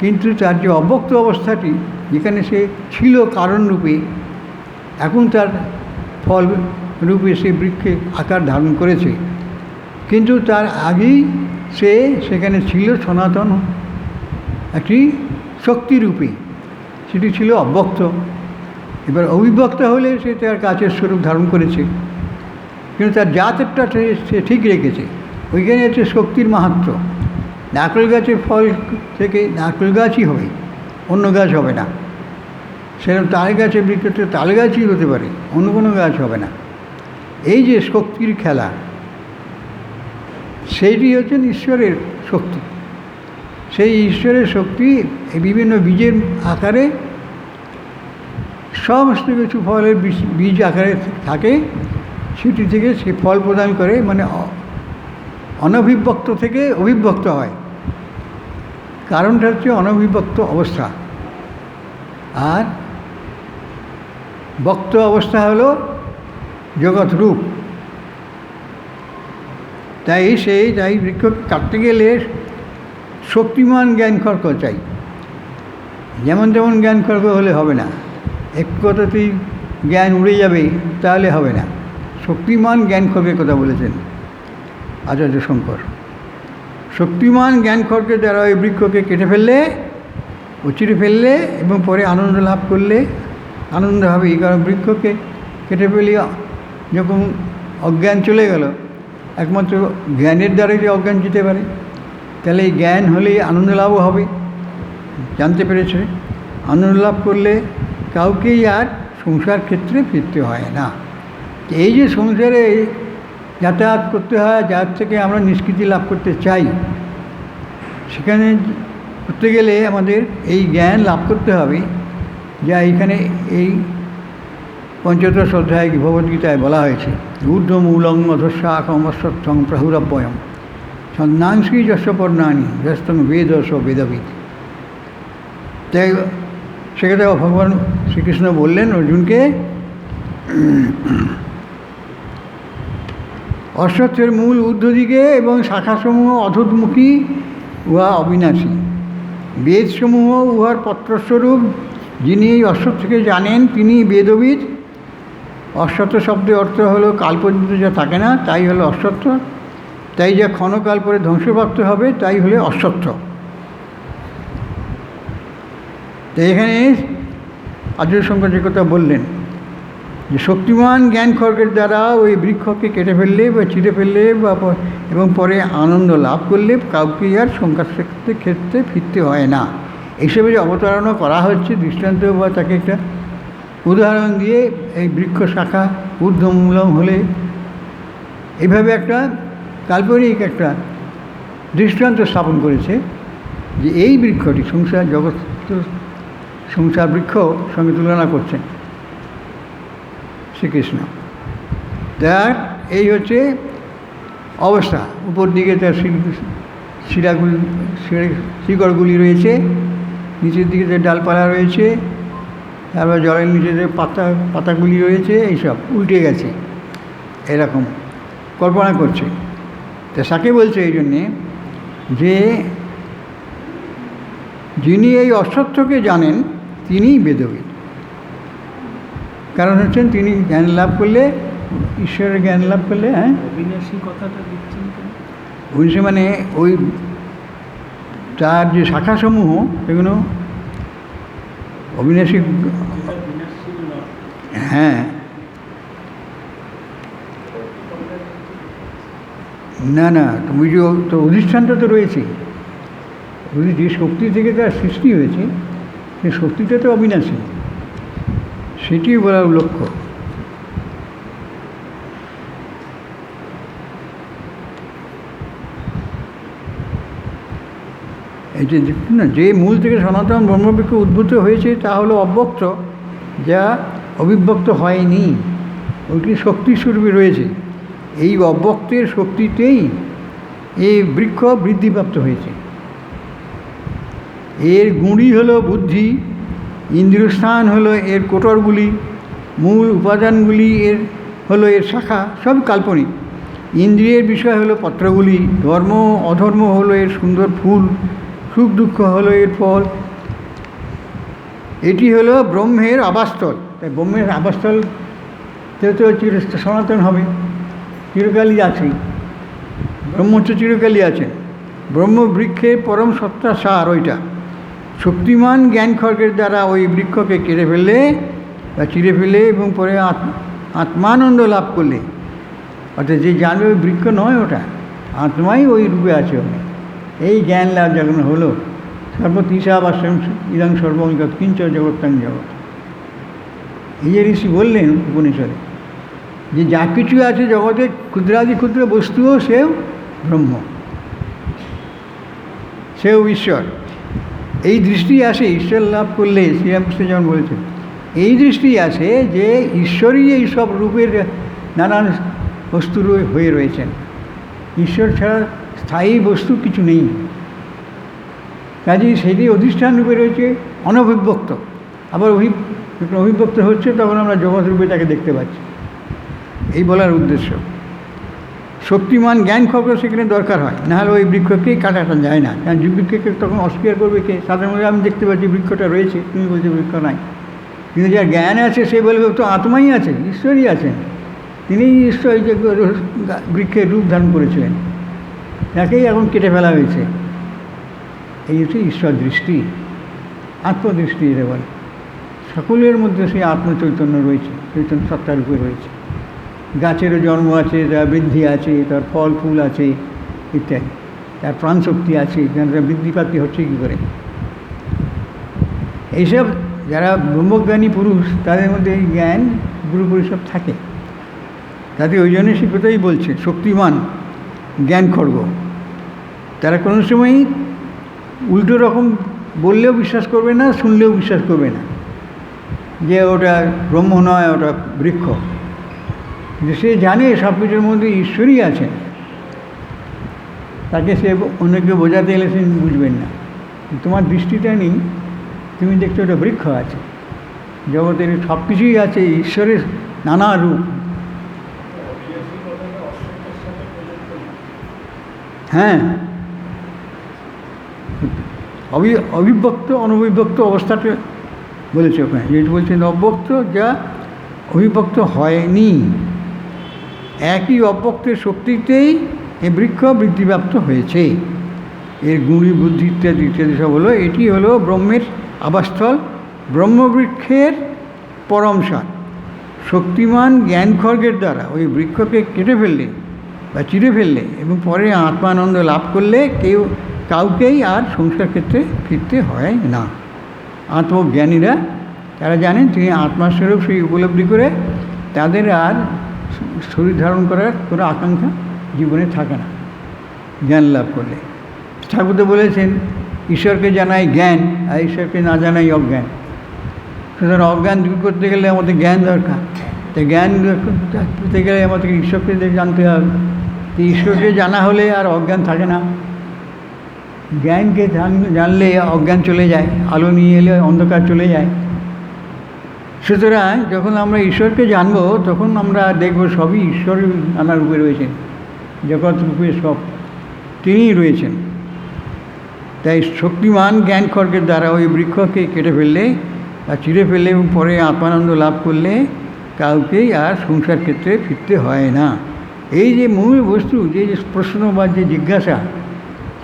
কিন্তু তার যে অব্যক্ত অবস্থাটি, যেখানে সে ছিল কারণরূপে, এখন তার ফল রূপে সে বৃক্ষে আকার ধারণ করেছে, কিন্তু তার আগেই সে সেখানে ছিল সনাতন একটি শক্তিরূপে, সেটি ছিল অব্যক্ত। এবার অবিভক্ত হলে সে তার গাছের স্বরূপ ধারণ করেছে, কিন্তু তার জাতটা সে ঠিক রেখেছে। ওইখানে হচ্ছে শক্তির মাহাত্ম্য। নারকেল গাছের ফল থেকে নারকেল গাছই হবে, অন্য গাছ হবে না। সেরকম তাল গাছের বৃক্ষতে তাল গাছই হতে পারে, অন্য কোনো গাছ হবে না। এই যে শক্তির খেলা, সেইটি হচ্ছেন ঈশ্বরের শক্তি। সেই ঈশ্বরের শক্তি বিভিন্ন বীজের আকারে, সমস্ত কিছু ফলের বীজ আকারে থাকে, সেটি থেকে সে ফল প্রদান করে, মানে অনভিব্যক্ত থেকে অভিব্যক্ত হয়। কারণটা হচ্ছে অনভিব্যক্ত অবস্থা। আর বক্ত অবস্থা হলো জগৎ রূপ। তাই বৃক্ষকে কাটতে গেলে শক্তিমান জ্ঞান খড়গ চাই। যেমন তেমন জ্ঞান খড়গ হলে হবে না, এক কথাতেই জ্ঞান উড়ে যাবে, তাহলে হবে না। শক্তিমান জ্ঞান খড়গের কথা বলেছেন আচার্য শঙ্কর। শক্তিমান জ্ঞান খড়গের দ্বারা ওই বৃক্ষকে কেটে ফেললে, উচিরে ফেললে এবং পরে আনন্দ লাভ করলে আনন্দ হবে। এই কারণ বৃক্ষকে কেটে ফেলে যখন অজ্ঞান চলে গেল, একমাত্র জ্ঞানের দ্বারাই যে অজ্ঞান যেতে পারে, তাহলে এই জ্ঞান হলেই আনন্দ লাভও হবে। জানতে পেরেছে, আনন্দ লাভ করলে কাউকেই আর সংসার ক্ষেত্রে ফিরতে হয় না। এই যে সংসারে যাতায়াত করতে হয়, যার থেকে আমরা নিষ্কৃতি লাভ করতে চাই, সেখানে করতে গেলে আমাদের এই জ্ঞান লাভ করতে হবে, যা এইখানে এই পঞ্চদশ অধ্যায় ভগবদ্গীতায় বলা হয়েছে। ঊর্ধ্বমূলং অধঃশাখম অশ্বত্থং প্রহুরব্বয়ম ছন্দাংশী যশ পর্ণানি যস্তং বেদস বেদবিদ। তাই সেক্ষেত্রে ভগবান শ্রীকৃষ্ণ বললেন অর্জুনকে, অশ্বত্থের মূল ঊর্ধ্বদিকে এবং শাখাসমূহ অধোন্মুখী, উহা অবিনাশী। বেদসমূহ উহার পত্রস্বরূপ। যিনি এই অশ্বত্থকে জানেন তিনি বেদবিদ। অশ্বত্থ শব্দের অর্থ হলো কাল পর্যন্ত যা থাকে না, তাই হলো অশ্বত্থ। তাই যা ক্ষণকাল পরে ধ্বংসপ্রাপ্ত হবে, তাই হলে অশ্বত্থ। তাই এখানে আচার্য শঙ্কর যে কথা বললেন যে শক্তিমান জ্ঞান খড়গের দ্বারা ওই বৃক্ষকে কেটে ফেললে বা চিরে ফেললে বা এবং পরে আনন্দ লাভ করলে কাউকে আর সংসার ক্ষেত্রে ফিরতে হয় না। এইসবে যে অবতারণা করা হচ্ছে দৃষ্টান্ত বা তাকে একটা উদাহরণ দিয়ে, এই বৃক্ষ শাখা ঊর্ধ্বমূলম হলে এইভাবে একটা কাল্পনিক একটা দৃষ্টান্ত স্থাপন করেছে যে এই বৃক্ষটি সংসার জগৎ সংসার বৃক্ষ সঙ্গে তুলনা করছেন শ্রীকৃষ্ণ। তার এই হচ্ছে অবস্থা। উপর দিকে তার শিরাগুলি শিকড়গুলি রয়েছে, নিচের দিকে তার ডালপালা রয়েছে, তারপর জলের নিচে যে পাতাগুলি রয়েছে, এইসব উল্টে গেছে, এরকম কল্পনা করছে। তা সাকে বলছে এই জন্যে যে যিনি এই অশ্বত্থকে জানেন তিনিই বেদবিদ। কারণ হচ্ছেন তিনি জ্ঞান লাভ করলে, ঈশ্বরের জ্ঞান লাভ করলে, অবিনাশী কথাটা দিচ্ছেন অবিনাশী মানে ওই তার যে শাখাসমূহ সেগুলো অবিনাশী। হ্যাঁ, না না, তুমি যে তো অধিষ্ঠানটা তো রয়েছে, যে শক্তি থেকে তার সৃষ্টি হয়েছে সেই শক্তিটা তো অবিনাশী, সেটি বলার লক্ষ্য। এই যে না, যে মূল থেকে সনাতন ব্রহ্মবৃক্ষ উদ্ভূত হয়েছে তা হলো অব্যক্ত, যা অবিভক্ত হয়নি, ওইটি শক্তিস্বরূপে রয়েছে। এই অব্যক্তের শক্তিতেই এই বৃক্ষ বৃদ্ধিপ্রাপ্ত হয়েছে। এর গুঁড়ি হলো বুদ্ধি, ইন্দ্রিয়স্থান হলো এর কোটরগুলি, মূল উপাদানগুলি এর হলো এর শাখা, সব কাল্পনিক। ইন্দ্রিয়ের বিষয় হলো পত্রগুলি, ধর্ম অধর্ম হলো এর সুন্দর ফুল, সুখ দুঃখ হলো এর ফল। এটি হলো ব্রহ্মের আবাসস্থল। তাই ব্রহ্মের আবাসস্থল তো সনাতন হবে, চিরকালই আছে, ব্রহ্ম তো চিরকালই আছে। ব্রহ্মবৃক্ষের পরম সত্তা সার ওইটা। শক্তিমান জ্ঞান খড়গের দ্বারা ওই বৃক্ষকে কেটে ফেললে বা চিরে ফেলে এবং পরে আত্মানন্দ লাভ করলে, অর্থাৎ যে জানবে ওই বৃক্ষ নয়, ওটা আত্মাই ওই রূপে আছে। ওখানে এই জ্ঞান লাভ যখন হলো, সর্বতীশাবাস্যম ইদং সর্বং যৎকিঞ্চ জগত্তাং জগৎ। এই যে ঋষি বললেন উপনিষদে যে যা কিছু আছে জগতে ক্ষুদ্রাদি ক্ষুদ্র বস্তুও সেও ব্রহ্ম, সেও ঈশ্বর। এই দৃষ্টি আসে ঈশ্বর লাভ করলে, শ্রীরামকৃষ্ণ যেমন বলেছেন, এই দৃষ্টি আসে যে ঈশ্বরই এই সব রূপের নানান বস্তু হয়ে রয়েছেন। ঈশ্বর ছাড়া স্থায়ী বস্তু কিছু নেই, কাজেই সেটি অধিষ্ঠান রূপে রয়েছে অনবিভক্ত। আবার যখন অভিব্যক্ত হচ্ছে তখন আমরা জগৎ রূপে তাকে দেখতে পাচ্ছি, এই বলার উদ্দেশ্য। শক্তিমান জ্ঞান খর্গ সেখানে দরকার হয়, নাহলে ওই বৃক্ষকেই কাটাটা যায় না। কারণ যে বৃক্ষকে তখন অস্বীকার করবে কে? সাধারণত আমি দেখতে পাচ্ছি বৃক্ষটা রয়েছে, তুমি বলছো বৃক্ষ নাই। কিন্তু যার জ্ঞান আছে সে বলবে তো আত্মাই আছে, ঈশ্বরই আছেন, তিনিই ঈশ্বর যে বৃক্ষের রূপ ধারণ করেছিলেন, তাকেই এখন কেটে ফেলা হয়েছে। এই হচ্ছে ঈশ্বর দৃষ্টি, আত্মদৃষ্টি এর বলে। সকলের মধ্যে সেই আত্মচৈতন্য রয়েছে, চৈতন্য সত্তার রূপে রয়েছে। গাছেরও জন্ম আছে, তার বৃদ্ধি আছে, তার ফল ফুল আছে ইত্যাদি, তার প্রাণশক্তি আছে, তার বৃদ্ধিপাতি হচ্ছে কী করে। এইসব যারা ব্রহ্মজ্ঞানী পুরুষ তাদের মধ্যে এই জ্ঞান পুরোপুরি সব থাকে। তাতে ওই জন্য সে কথাই বলছে, শক্তিমান জ্ঞান খর্গ। তারা কোনো সময়ই উল্টো রকম বললেও বিশ্বাস করবে না, শুনলেও বিশ্বাস করবে না যে ওটা ব্রহ্ম নয়, ওটা বৃক্ষ। কিন্তু সে জানে সব কিছুর মধ্যে ঈশ্বরই আছেন, তাকে সে অন্যকে বোঝাতে এলে সে বুঝবেন না। তোমার দৃষ্টিটা নেই, তুমি দেখছো ওটা বৃক্ষ আছে, জগতের সব কিছুই আছে, ঈশ্বরের নানা রূপ। হ্যাঁ, অবিভক্ত অনবিভক্ত অবস্থাটা বলেছে ওখানে, যেটা বলছেন অব্যক্ত, যা অবিভক্ত হয়নি। একই অব্যক্তের শক্তিতেই এই বৃক্ষ বৃদ্ধিপ্রাপ্ত হয়েছে। এর গুণী বুদ্ধি ইত্যাদি ইত্যাদি সব হলো, এটি হলো ব্রহ্মের আবাসস্থল, ব্রহ্মবৃক্ষের পরমসার। শক্তিমান জ্ঞান খর্গের দ্বারা ওই বৃক্ষকে কেটে ফেললে বা চিরে ফেললে এবং পরে আত্মানন্দ লাভ করলে কাউকেই আর সংসার ক্ষেত্রে ফিরতে হয় না। আত্মজ্ঞানীরা তারা জানেন তিনি আত্মাস্বরূপ, সেই উপলব্ধি করে তাদের আর শরীর ধারণ করার কোনো আকাঙ্ক্ষা জীবনে থাকে না জ্ঞান লাভ করলে। ঠাকুর তো বলেছেন ঈশ্বরকে জানাই জ্ঞান, আর ঈশ্বরকে না জানাই অজ্ঞান। সুতরাং অজ্ঞান দূর করতে গেলে আমাদের জ্ঞান দরকার, তাই জ্ঞান করতে গেলে আমাদের ঈশ্বরকে জানতে হবে। ঈশ্বরকে জানা হলে আর অজ্ঞান থাকে না। জ্ঞানকে জানলে অজ্ঞান চলে যায়, আলো নিয়ে এলে অন্ধকার চলে যায়। সুতরাং যখন আমরা ঈশ্বরকে জানবো তখন আমরা দেখব সবই ঈশ্বরের নানা রূপে রয়েছেন, জগৎ রূপে সব তিনিই রয়েছেন। তাই শক্তিমান জ্ঞান খর্গের দ্বারা ওই বৃক্ষকে কেটে ফেললে বা চিরে ফেললে এবং পরে আত্মানন্দ লাভ করলে কাউকেই আর সংসার ক্ষেত্রে ফিরতে হয় না। এই যে মূল বস্তু, যে প্রশ্ন বা যে জিজ্ঞাসা,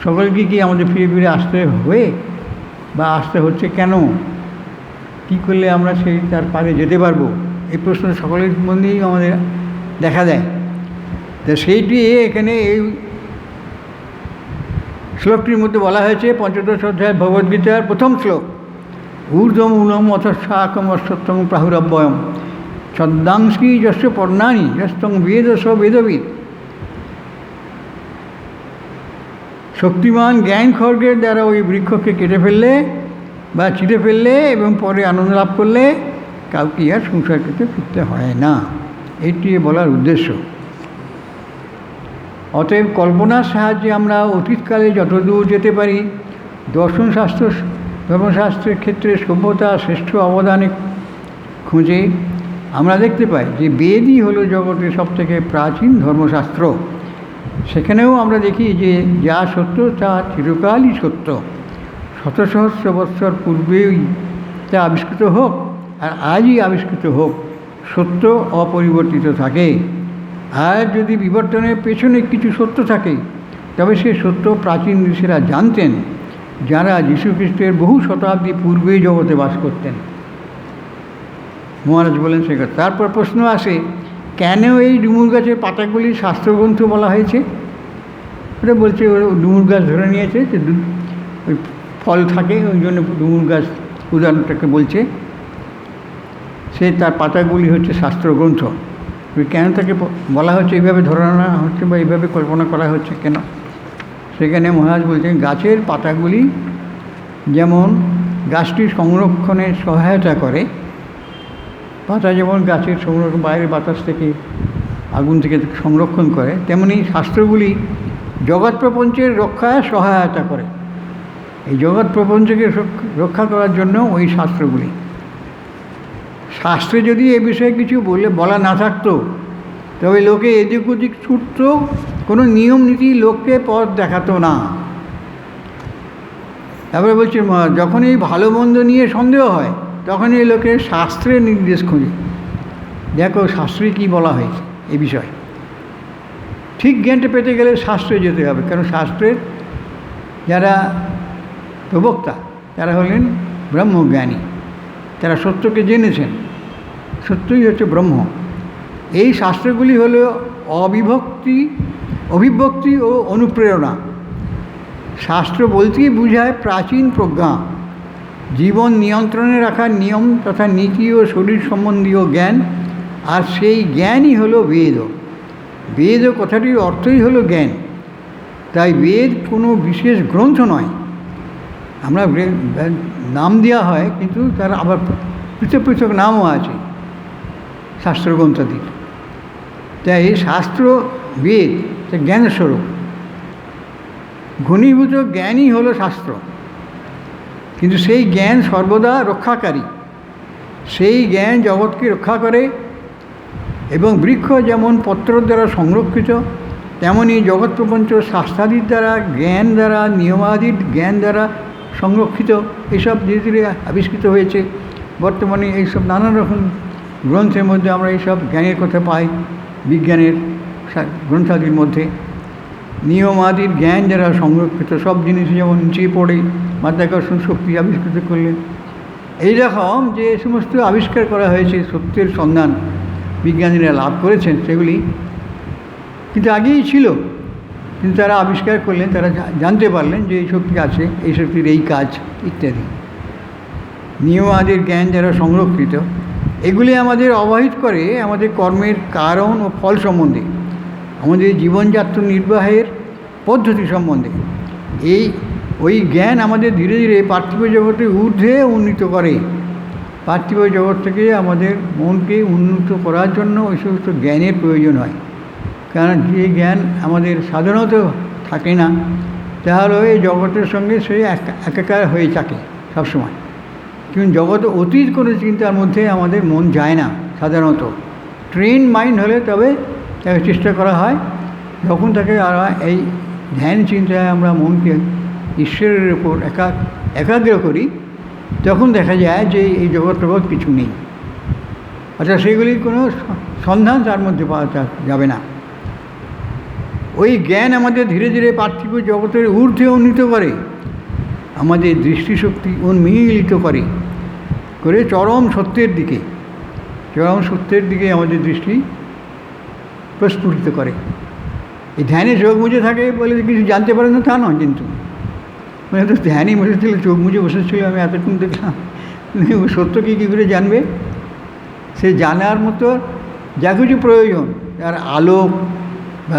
সকলকে কি আমাদের ফিরে ফিরে আসতে হবে বা আসতে হচ্ছে কেন, কী করলে আমরা তার পারে যেতে পারবো, এই প্রশ্ন সকলের মধ্যেই আমাদের দেখা দেয়। তা সেইটি এখানে এই শ্লোকটির মধ্যে বলা হয়েছে, পঞ্চদশ অধ্যায় ভগবদ্গীতার প্রথম শ্লোক, ঊর্ধ্বম ঊনম অথ শাকম অশ্বত্থম প্রাহুরব্যয়ম ছদ্মাংশী যস্য পর্ণানি যস্তং বেদ স বেদবিদ। শক্তিমান জ্ঞান খর্গের দ্বারা ওই বৃক্ষকে কেটে ফেললে বা চিরে ফেললে এবং পরে আনন্দ লাভ করলে কাউকে আর সংসার ক্ষেত্রে ফিরতে হয় না, এইটি বলার উদ্দেশ্য। অতএব কল্পনার সাহায্যে আমরা অতীতকালে যতদূর যেতে পারি ধর্মশাস্ত্রের ক্ষেত্রে সভ্যতা শ্রেষ্ঠ অবদানে খুঁজে আমরা দেখতে পাই যে বেদই হলো জগতের সবথেকে প্রাচীন ধর্মশাস্ত্র। সেখানেও আমরা দেখি যে যা সত্য তা চিরকালই সত্য, শত সহস্র বৎসর পূর্বেই তা আবিষ্কৃত হোক আর আজই আবিষ্কৃত হোক, সত্য অপরিবর্তিত থাকে। আর যদি বিবর্তনের পেছনে কিছু সত্য থাকে তবে সে সত্য প্রাচীন ঋষিরা জানতেন, যারা যীশুখ্রিস্টের বহু শতাব্দী পূর্বেই জগতে বাস করতেন। মহারাজ বলেন সে কথা। তারপর প্রশ্ন আসে, কেন এই ডুমুর গাছের পাতাগুলি শাস্ত্রগ্রন্থ বলা হয়েছে? ওটা বলছে ডুমুর গাছ ধরে নিয়েছে যে ওই ফল থাকে, ওই জন্য ডুমুর গাছ উদাহরণটাকে বলছে, সে তার পাতাগুলি হচ্ছে শাস্ত্রগ্রন্থ। কেন তাকে বলা হচ্ছে, এইভাবে ধরে আনা হচ্ছে বা এইভাবে কল্পনা করা হচ্ছে কেন? সেখানে মহারাজ বলছেন গাছের পাতাগুলি যেমন গাছটি সংরক্ষণে সহায়তা করে, পাতা যেমন গাছের সংরক্ষণ বাইরের বাতাস থেকে আগুন থেকে সংরক্ষণ করে, তেমনি শাস্ত্রগুলি জগৎ প্রপঞ্চের রক্ষায় সহায়তা করে। এই জগৎ প্রপঞ্চকে রক্ষা করার জন্য ওই শাস্ত্রগুলি। শাস্ত্রে যদি এ বিষয়ে কিছু বলা না থাকতো, তবে লোকে এদিক ওদিক ছুটত, কোনো নিয়ম নীতি লোককে পথ দেখাতো না। তারপরে বলছে যখন এই ভালো মন্দ নিয়ে সন্দেহ হয়, তখন এই লোকের শাস্ত্রের নির্দেশ খোঁজে। দেখো শাস্ত্রে কী বলা হয়েছে এই বিষয়ে। ঠিক জ্ঞানটা পেতে গেলে শাস্ত্রে যেতে হবে, কারণ শাস্ত্রের যারা প্রবক্তা তারা হলেন ব্রহ্মজ্ঞানী, তারা সত্যকে জেনেছেন, সত্যই হচ্ছে ব্রহ্ম। এই শাস্ত্রগুলি হল অভিব্যক্তি ও অনুপ্রেরণা। শাস্ত্র বলতেই বোঝায় প্রাচীন প্রজ্ঞা, জীবন নিয়ন্ত্রণে রাখার নিয়ম তথা নীতি ও শরীর সম্বন্ধীয় জ্ঞান, আর সেই জ্ঞানই হলো বেদ। বেদ কথাটির অর্থই হলো জ্ঞান। তাই বেদ কোনো বিশেষ গ্রন্থ নয়। আমরা নাম দেওয়া হয়, কিন্তু তার আবার পৃথক পৃথক নামও আছে শাস্ত্রগ্রন্থাদির। তাই এই শাস্ত্র বেদ জ্ঞানস্বরূপ, ঘনীভূত জ্ঞানই হলো শাস্ত্র। কিন্তু সেই জ্ঞান সর্বদা রক্ষাকারী, সেই জ্ঞান জগৎকে রক্ষা করে। এবং বৃক্ষ যেমন পত্র দ্বারা সংরক্ষিত, তেমনি জগৎ প্রপঞ্চ শাস্ত্রাদির দ্বারা, জ্ঞান দ্বারা, নিয়মাদির জ্ঞান দ্বারা সংরক্ষিত। এসব ধীরে ধীরে আবিষ্কৃত হয়েছে। বর্তমানে এইসব নানান রকম গ্রন্থের মধ্যে আমরা এইসব জ্ঞানের কথা পাই। বিজ্ঞানের গ্রন্থাদির মধ্যে নিয়মাদির জ্ঞান যারা সংরক্ষিত, সব জিনিস যেমন নিচে পড়ে মাধ্যাকর্ষণ শক্তি আবিষ্কৃত করলেন। এইরকম যে সমস্ত আবিষ্কার করা হয়েছে, সত্যের সন্ধান বিজ্ঞানীরা লাভ করেছেন, সেগুলি কিন্তু আগেই ছিল, কিন্তু তারা আবিষ্কার করলেন, তারা জানতে পারলেন যে এই শক্তি আছে, এই শক্তির এই কাজ ইত্যাদি। নিয়মাদির জ্ঞান যারা সংরক্ষিত, এগুলি আমাদের অবহিত করে আমাদের কর্মের কারণ ও ফল সম্বন্ধে, আমাদের জীবনযাত্রা নির্বাহের পদ্ধতি সম্বন্ধে। ওই জ্ঞান আমাদের ধীরে ধীরে পার্থিব জগতে ঊর্ধ্বে উন্নীত করে। পার্থিব জগৎ থেকে আমাদের মনকে উন্নত করার জন্য ওই সমস্ত জ্ঞানের প্রয়োজন হয়। কারণ যে জ্ঞান আমাদের সাধারণত থাকে না, তাহলে এই জগতের সঙ্গে সে একাকার হয়ে থাকে সবসময়। কিন্তু জগৎ অতীত কোনো চিন্তার মধ্যে আমাদের মন যায় না সাধারণত। ট্রেন মাইন্ড হলে তবে তাকে চেষ্টা করা হয়, যখন তাকে আর এই ধ্যান চিন্তায় আমরা মনকে ঈশ্বরের উপর একাগ্র করি, তখন দেখা যায় যে এই জগৎ কিছু নেই, অর্থাৎ সেগুলির কোনো সন্ধান তার মধ্যে পাওয়া যাবে না। ওই জ্ঞান আমাদের ধীরে ধীরে পার্থিব জগতের ঊর্ধ্বে উন্নীত করে, আমাদের দৃষ্টিশক্তি উন্মীলিত করে চরম সত্যের দিকে আমাদের দৃষ্টি প্রস্ফুটিত করে। এই ধ্যানে চোখ মুজে থাকে বলে কিছু জানতে পারে না তা নয়, কিন্তু মানে তো ধ্যানই বসেছিল, চোখ মুজে বসেছিল, আমি এতক্ষণ দেখলাম। সত্য কী করে জানবে? সে জানার মতো যা কিছু প্রয়োজন, তার আলোক বা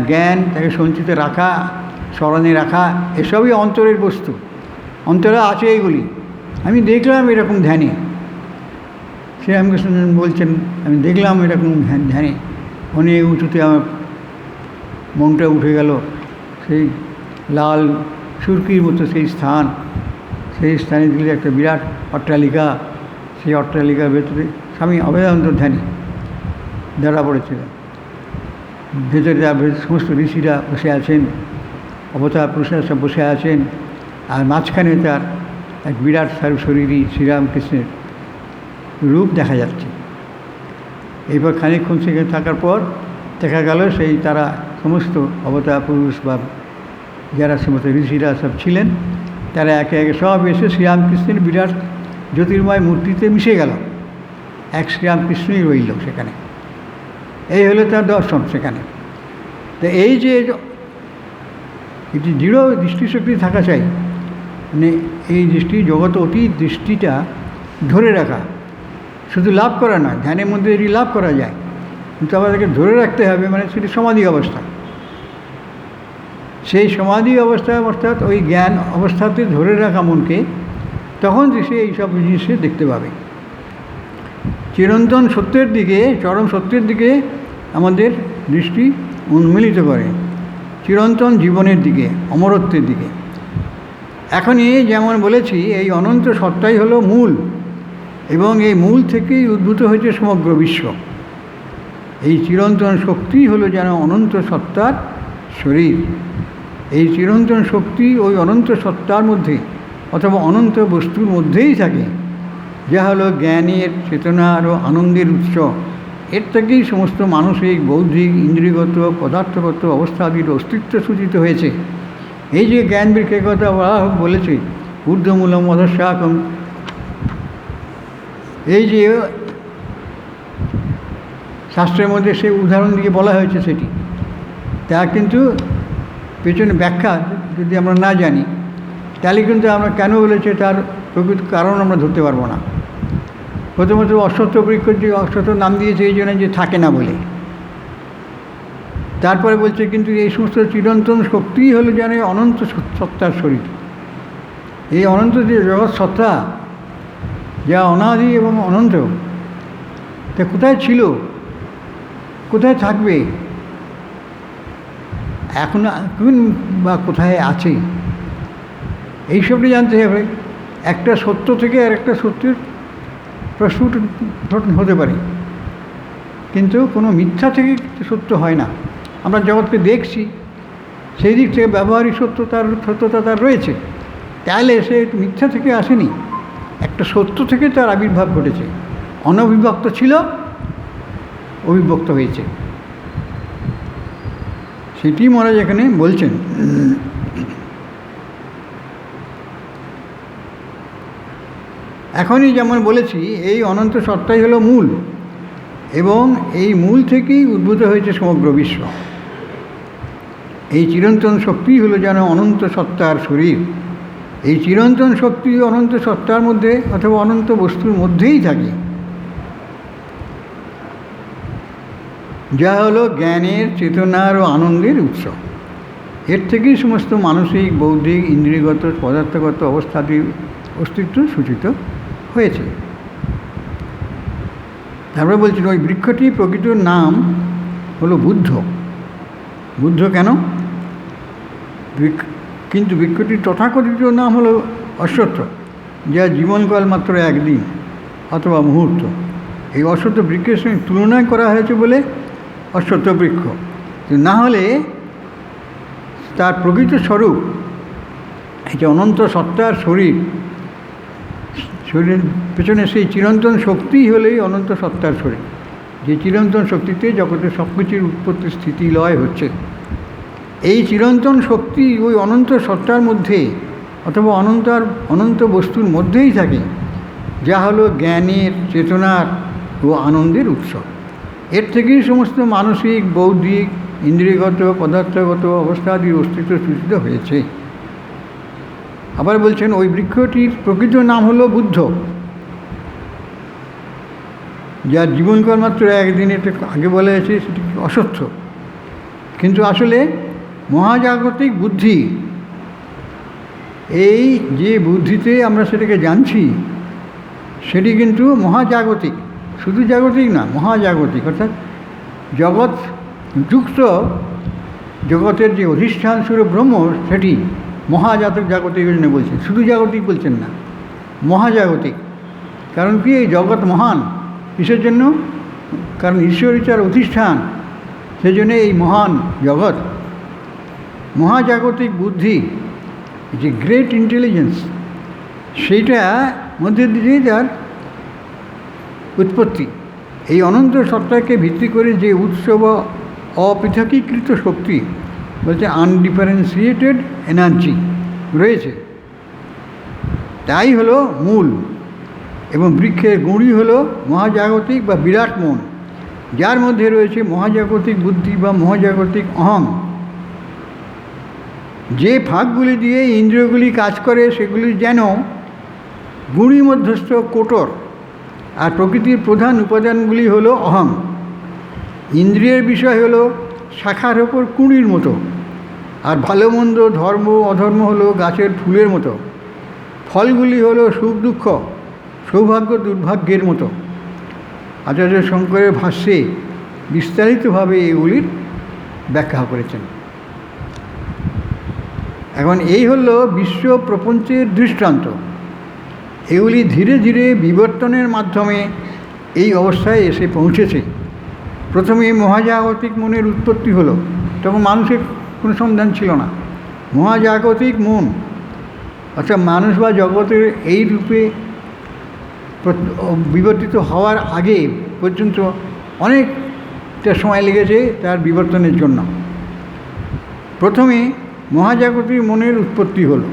জ্ঞান তাকে সঞ্চিত রাখা, স্মরণে রাখা, এসবই অন্তরের বস্তু। অন্তরে আছে এগুলি। আমি দেখলাম এরকম ধ্যানে, সে আমাকে বলছেন, আমি দেখলাম এরকম ধ্যানে অনেক উঁচুতে আমার মনটা উঠে গেল, সেই লাল সুরকির মতো সেই স্থানে দিলে একটা বিরাট অট্টালিকা, সেই অট্টালিকার ভেতরে স্বামী অভেদানন্দ ধ্যানী ধরা পড়েছিল। ভেতরে সমস্ত ঋষিরা বসে আছেন, অবতার পুরুষরা সব বসে আছেন, আর মাঝখানে তার এক বিরাট শরীরী শ্রীরামকৃষ্ণের রূপ দেখা যাচ্ছে। এইবার খানিকক্ষণ সেখানে থাকার পর দেখা গেল সেই তারা সমস্ত অবতার পুরুষ বা যারা সমস্ত ঋষিরা সব ছিলেন, তারা একে একে সব এসে শ্রীরামকৃষ্ণের বিরাট জ্যোতির্ময় মূর্তিতে মিশে গেল, এক শ্রীরামকৃষ্ণই রইল সেখানে। এই হলো তার দর্শন সেখানে। তো এই যে এটি দৃঢ় দৃষ্টিশক্তি থাকা চাই, মানে এই দৃষ্টি জগৎ অতীত দৃষ্টিটা ধরে রাখা, শুধু লাভ করা নয়, ধ্যানের মধ্যে এটি লাভ করা যায়, কিন্তু আমাদেরকে ধরে রাখতে হবে, মানে সেটি সমাধি অবস্থা। সেই সমাধি অবস্থা অর্থাৎ ওই জ্ঞান অবস্থাতে ধরে রাখা মনকে, তখন সে এইসব জিনিসে দেখতে পাবে। চিরন্তন সত্যের দিকে, চরম সত্যের দিকে আমাদের দৃষ্টি উন্মিলিত করে, চিরন্তন জীবনের দিকে, অমরত্বের দিকে। এখনই যেমন বলেছি, এই অনন্ত সত্তাই হলো মূল। এবং এই মূল থেকেই উদ্ভূত হয়েছে সমগ্র বিশ্ব। এই চিরন্তন শক্তি হলো যেন অনন্ত সত্তার শরীর। এই চিরন্তন শক্তি ওই অনন্ত সত্তার মধ্যে অথবা অনন্ত বস্তুর মধ্যেই থাকে, যা হলো জ্ঞানের, চেতনার ও আনন্দের উৎস। এর থেকেই সমস্ত মানসিক, বৌদ্ধিক, ইন্দ্রিয়গত, পদার্থগত অবস্থাদির অস্তিত্ব সূচিত হয়েছে। এই যে জ্ঞান বৃক্ষের কথা বলেছে, ঊর্ধ্বমূলম অধঃশাখম, এই যে শাস্ত্রের মধ্যে সে উদাহরণ দিয়ে বলা হয়েছে, সেটি তা কিন্তু পেছনে ব্যাখ্যা যদি আমরা না জানি, তাহলে কিন্তু আমরা কেন বলেছে তার প্রকৃত কারণ আমরা ধরতে পারবো না। প্রথমত অশ্বত্থ বৃক্ষ, যে অশ্বত্থ নাম দিয়েছে এই জন্য যে থাকে না বলে। তারপরে বলছে কিন্তু এই সমস্ত চিরন্তন শক্তিই হলো যেন অনন্ত সত্তার শরীর। এই অনন্ত যে জগৎ সত্তা, যা অনাদি এবং অনন্ত, তা কোথায় ছিল, কোথায় থাকবে, এখন বা কোথায় আছে, এইসবটি জানতে হবে। একটা সত্য থেকে আর একটা সত্যের প্রশ্ন হতে পারে, কিন্তু কোনো মিথ্যা থেকে সত্য হয় না। আমরা জগৎকে দেখছি, সেই দিক থেকে ব্যবহারিক সত্যতা তার রয়েছে, তাহলে সে মিথ্যা থেকে আসেনি, একটা সত্য থেকে তার আবির্ভাব ঘটেছে। অনবিভক্ত ছিল, অবিভক্ত হয়েছে, সেটি মহারাজ এখানে বলছেন। এখনই যেমন বলেছি, এই অনন্ত সত্তাই হলো মূল, এবং এই মূল থেকেই উদ্ভূত হয়েছে সমগ্র বিশ্ব। এই চিরন্তন শক্তি হলো যেন অনন্ত সত্তার শরীর। এই চিরন্তন শক্তি অনন্ত সত্তার মধ্যে অথবা অনন্ত বস্তুর মধ্যেই থাকে, যা হলো জ্ঞানের, চেতনার ও আনন্দের উৎস। এর থেকেই সমস্ত মানসিক, বৌদ্ধিক, ইন্দ্রিয়গত, পদার্থগত অবস্থাটির অস্তিত্ব সূচিত হয়েছে। তারপরে বলছেন ওই বৃক্ষটির প্রকৃত নাম হলো বুদ্ধ। বুদ্ধ কেন? কিন্তু বৃক্ষটির তথাকথিত নাম হলো অশ্বত্থ, যা জীবনকাল মাত্র একদিন অথবা মুহূর্ত। এই অশ্বত্থ বৃক্ষের সঙ্গে তুলনা করা হয়েছে বলে অশ্বত্থ বৃক্ষ, না হলে তার প্রকৃত স্বরূপ এটা অনন্ত সত্তার শরীর। শরীরের পেছনে সেই চিরন্তন শক্তিই হলেই অনন্ত সত্তার শরীর, যে চিরন্তন শক্তিতে জগতের সব কিছুর উৎপত্তি, স্থিতি, লয় হচ্ছে। এই চিরন্তন শক্তি ওই অনন্ত সত্তার মধ্যে অথবা অনন্ত বস্তুর মধ্যেই থাকে, যা হলো জ্ঞানের, চেতনার ও আনন্দের উৎস। এর থেকেই সমস্ত মানসিক, বৌদ্ধিক, ইন্দ্রিয়গত, পদার্থগত অবস্থাদির অস্তিত্ব সূচিত হয়েছে। আবার বলছেন ওই বৃক্ষটির প্রকৃত নাম হলো বুদ্ধ, যার জীবনকাল মাত্র একদিন। এটা আগে বলা হয়েছে সেটি অসত্য, কিন্তু আসলে মহাজাগতিক বুদ্ধি, এই যে বুদ্ধিতে আমরা সেটাকে জানছি, সেটি কিন্তু মহাজাগতিক, শুধু জাগতিক না, মহাজাগতিক। অর্থাৎ জগৎ যুক্ত, জগতের যে অধিষ্ঠান স্বরূপ ব্রহ্ম, সেটি জাগতিক জন্য বলছেন, শুধু জাগতিক বলছেন না, মহাজাগতিক। কারণ কি, এই জগৎ মহান কিসের জন্য? কারণ ঈশ্বরই তার অধিষ্ঠান, সেজন্য এই মহান জগৎ। মহাজাগতিক বুদ্ধি, যে গ্রেট ইন্টেলিজেন্স, সেইটা মধ্যে দিয়ে যার উৎপত্তি। এই অনন্ত সত্তাকে ভিত্তি করে যে উৎস বা অপৃথকীকৃত শক্তি, বলছে আনডিফারেন্সিয়েটেড এনার্জি রয়েছে, তাই হলো মূল। এবং বৃক্ষের গুঁড়ি হলো মহাজাগতিক বা বিরাট মন, যার মধ্যে রয়েছে মহাজাগতিক বুদ্ধি বা মহাজাগতিক অহং। যে ফাঁকগুলি দিয়ে ইন্দ্রিয়গুলি কাজ করে, সেগুলি যেন গুঁড়ি মধ্যস্থ কোটর, আর প্রকৃতির প্রধান উপাদানগুলি হলো অহং। ইন্দ্রিয়ের বিষয় হলো শাখার ওপর কুঁড়ির মতো, আর ভালো মন্দ, ধর্ম অধর্ম হলো গাছের ফুলের মতো। ফলগুলি হলো সুখ দুঃখ, সৌভাগ্য দুর্ভাগ্যের মতো। আচার্য শঙ্করের ভাষ্যে বিস্তারিতভাবে এগুলির ব্যাখ্যা করেছেন। এখন এই হলো বিশ্ব প্রপঞ্চের দৃষ্টান্ত। এগুলি ধীরে ধীরে বিবর্তনের মাধ্যমে এই অবস্থায় এসে পৌঁছেছে। প্রথমে মহাজাগতিক মনের উৎপত্তি হলো, তখন মানুষের কোনো সন্ধান ছিল না। মহাজাগতিক মন অর্থাৎ মানুষ বা জগতের এই রূপে বিবর্তিত হওয়ার আগে পর্যন্ত অনেকটা সময় লেগেছে তার বিবর্তনের জন্য। প্রথমে মহাজাগতিক মনের উৎপত্তি হলো,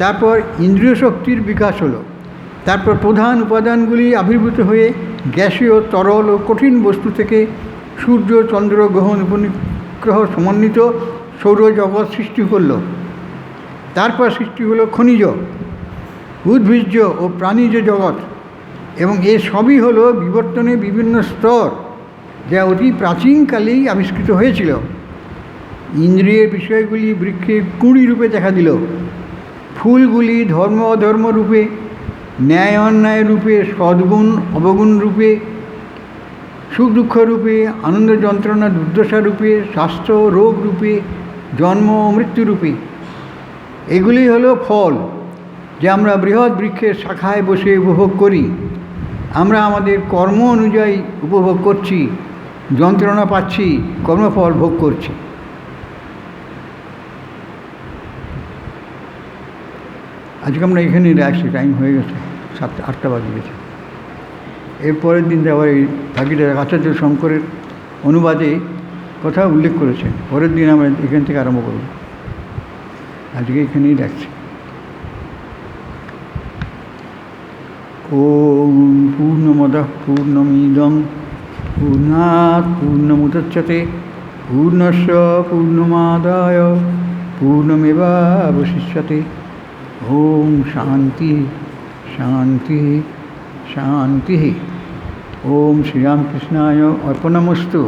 তারপর ইন্দ্রিয় শক্তির বিকাশ হলো, তারপর প্রধান উপাদানগুলি আবির্ভূত হয়ে গ্যাসীয়, তরল ও কঠিন বস্তু থেকে সূর্য, চন্দ্র, গ্রহ, উপগ্রহ সমন্বিত সৌরজগৎ সৃষ্টি করল। তারপর সৃষ্টি হলো খনিজ, উদ্ভিজ্জ ও প্রাণীজ জগৎ, এবং এ সবই হলো বিবর্তনের বিভিন্ন স্তর, যা অতি প্রাচীনকালেই আবিষ্কৃত হয়েছিল। ইন্দ্রিয়ের বিষয়গুলি বৃক্ষে কুঁড়ি রূপে দেখা দিল, ফুলগুলি ধর্ম অধর্ম রূপে, ন্যায় অন্যায় রূপে, সদ্গুণ অবগুণ রূপে, সুখ দুঃখ রূপে, আনন্দ যন্ত্রণা দুর্দশা রূপে, স্বাস্থ্য রোগ রূপে, জন্ম মৃত্যু রূপে। এগুলি হলো ফল, যা আমরা বৃহৎ বৃক্ষের শাখায় বসে উপভোগ করি। আমরা আমাদের কর্ম অনুযায়ী উপভোগ করছি, যন্ত্রণা পাচ্ছি, কর্মফল ভোগ করছি। আজকে আমরা এখানেই রাখছি, টাইম হয়ে গেছে, 7-8টা বাজে গেছে। এরপরের দিন আবার এই বাকিটা আচার্য শঙ্করের অনুবাদে কথা উল্লেখ করেছেন। পরের দিন আমরা এখান থেকে আরম্ভ করব। আজকে এখানেই রাখছি। ওম পূর্ণমদঃ পূর্ণমিদং পূর্ণাৎ পূর্ণমুদচ্যতে পূর্ণস্য পূর্ণমাদায় পূর্ণমেবাবশিষ্যতে। ওম শান্তি শান্তি শান্তি। ওম শ্রীরামকৃষ্ণায় অর্পণমস্তু।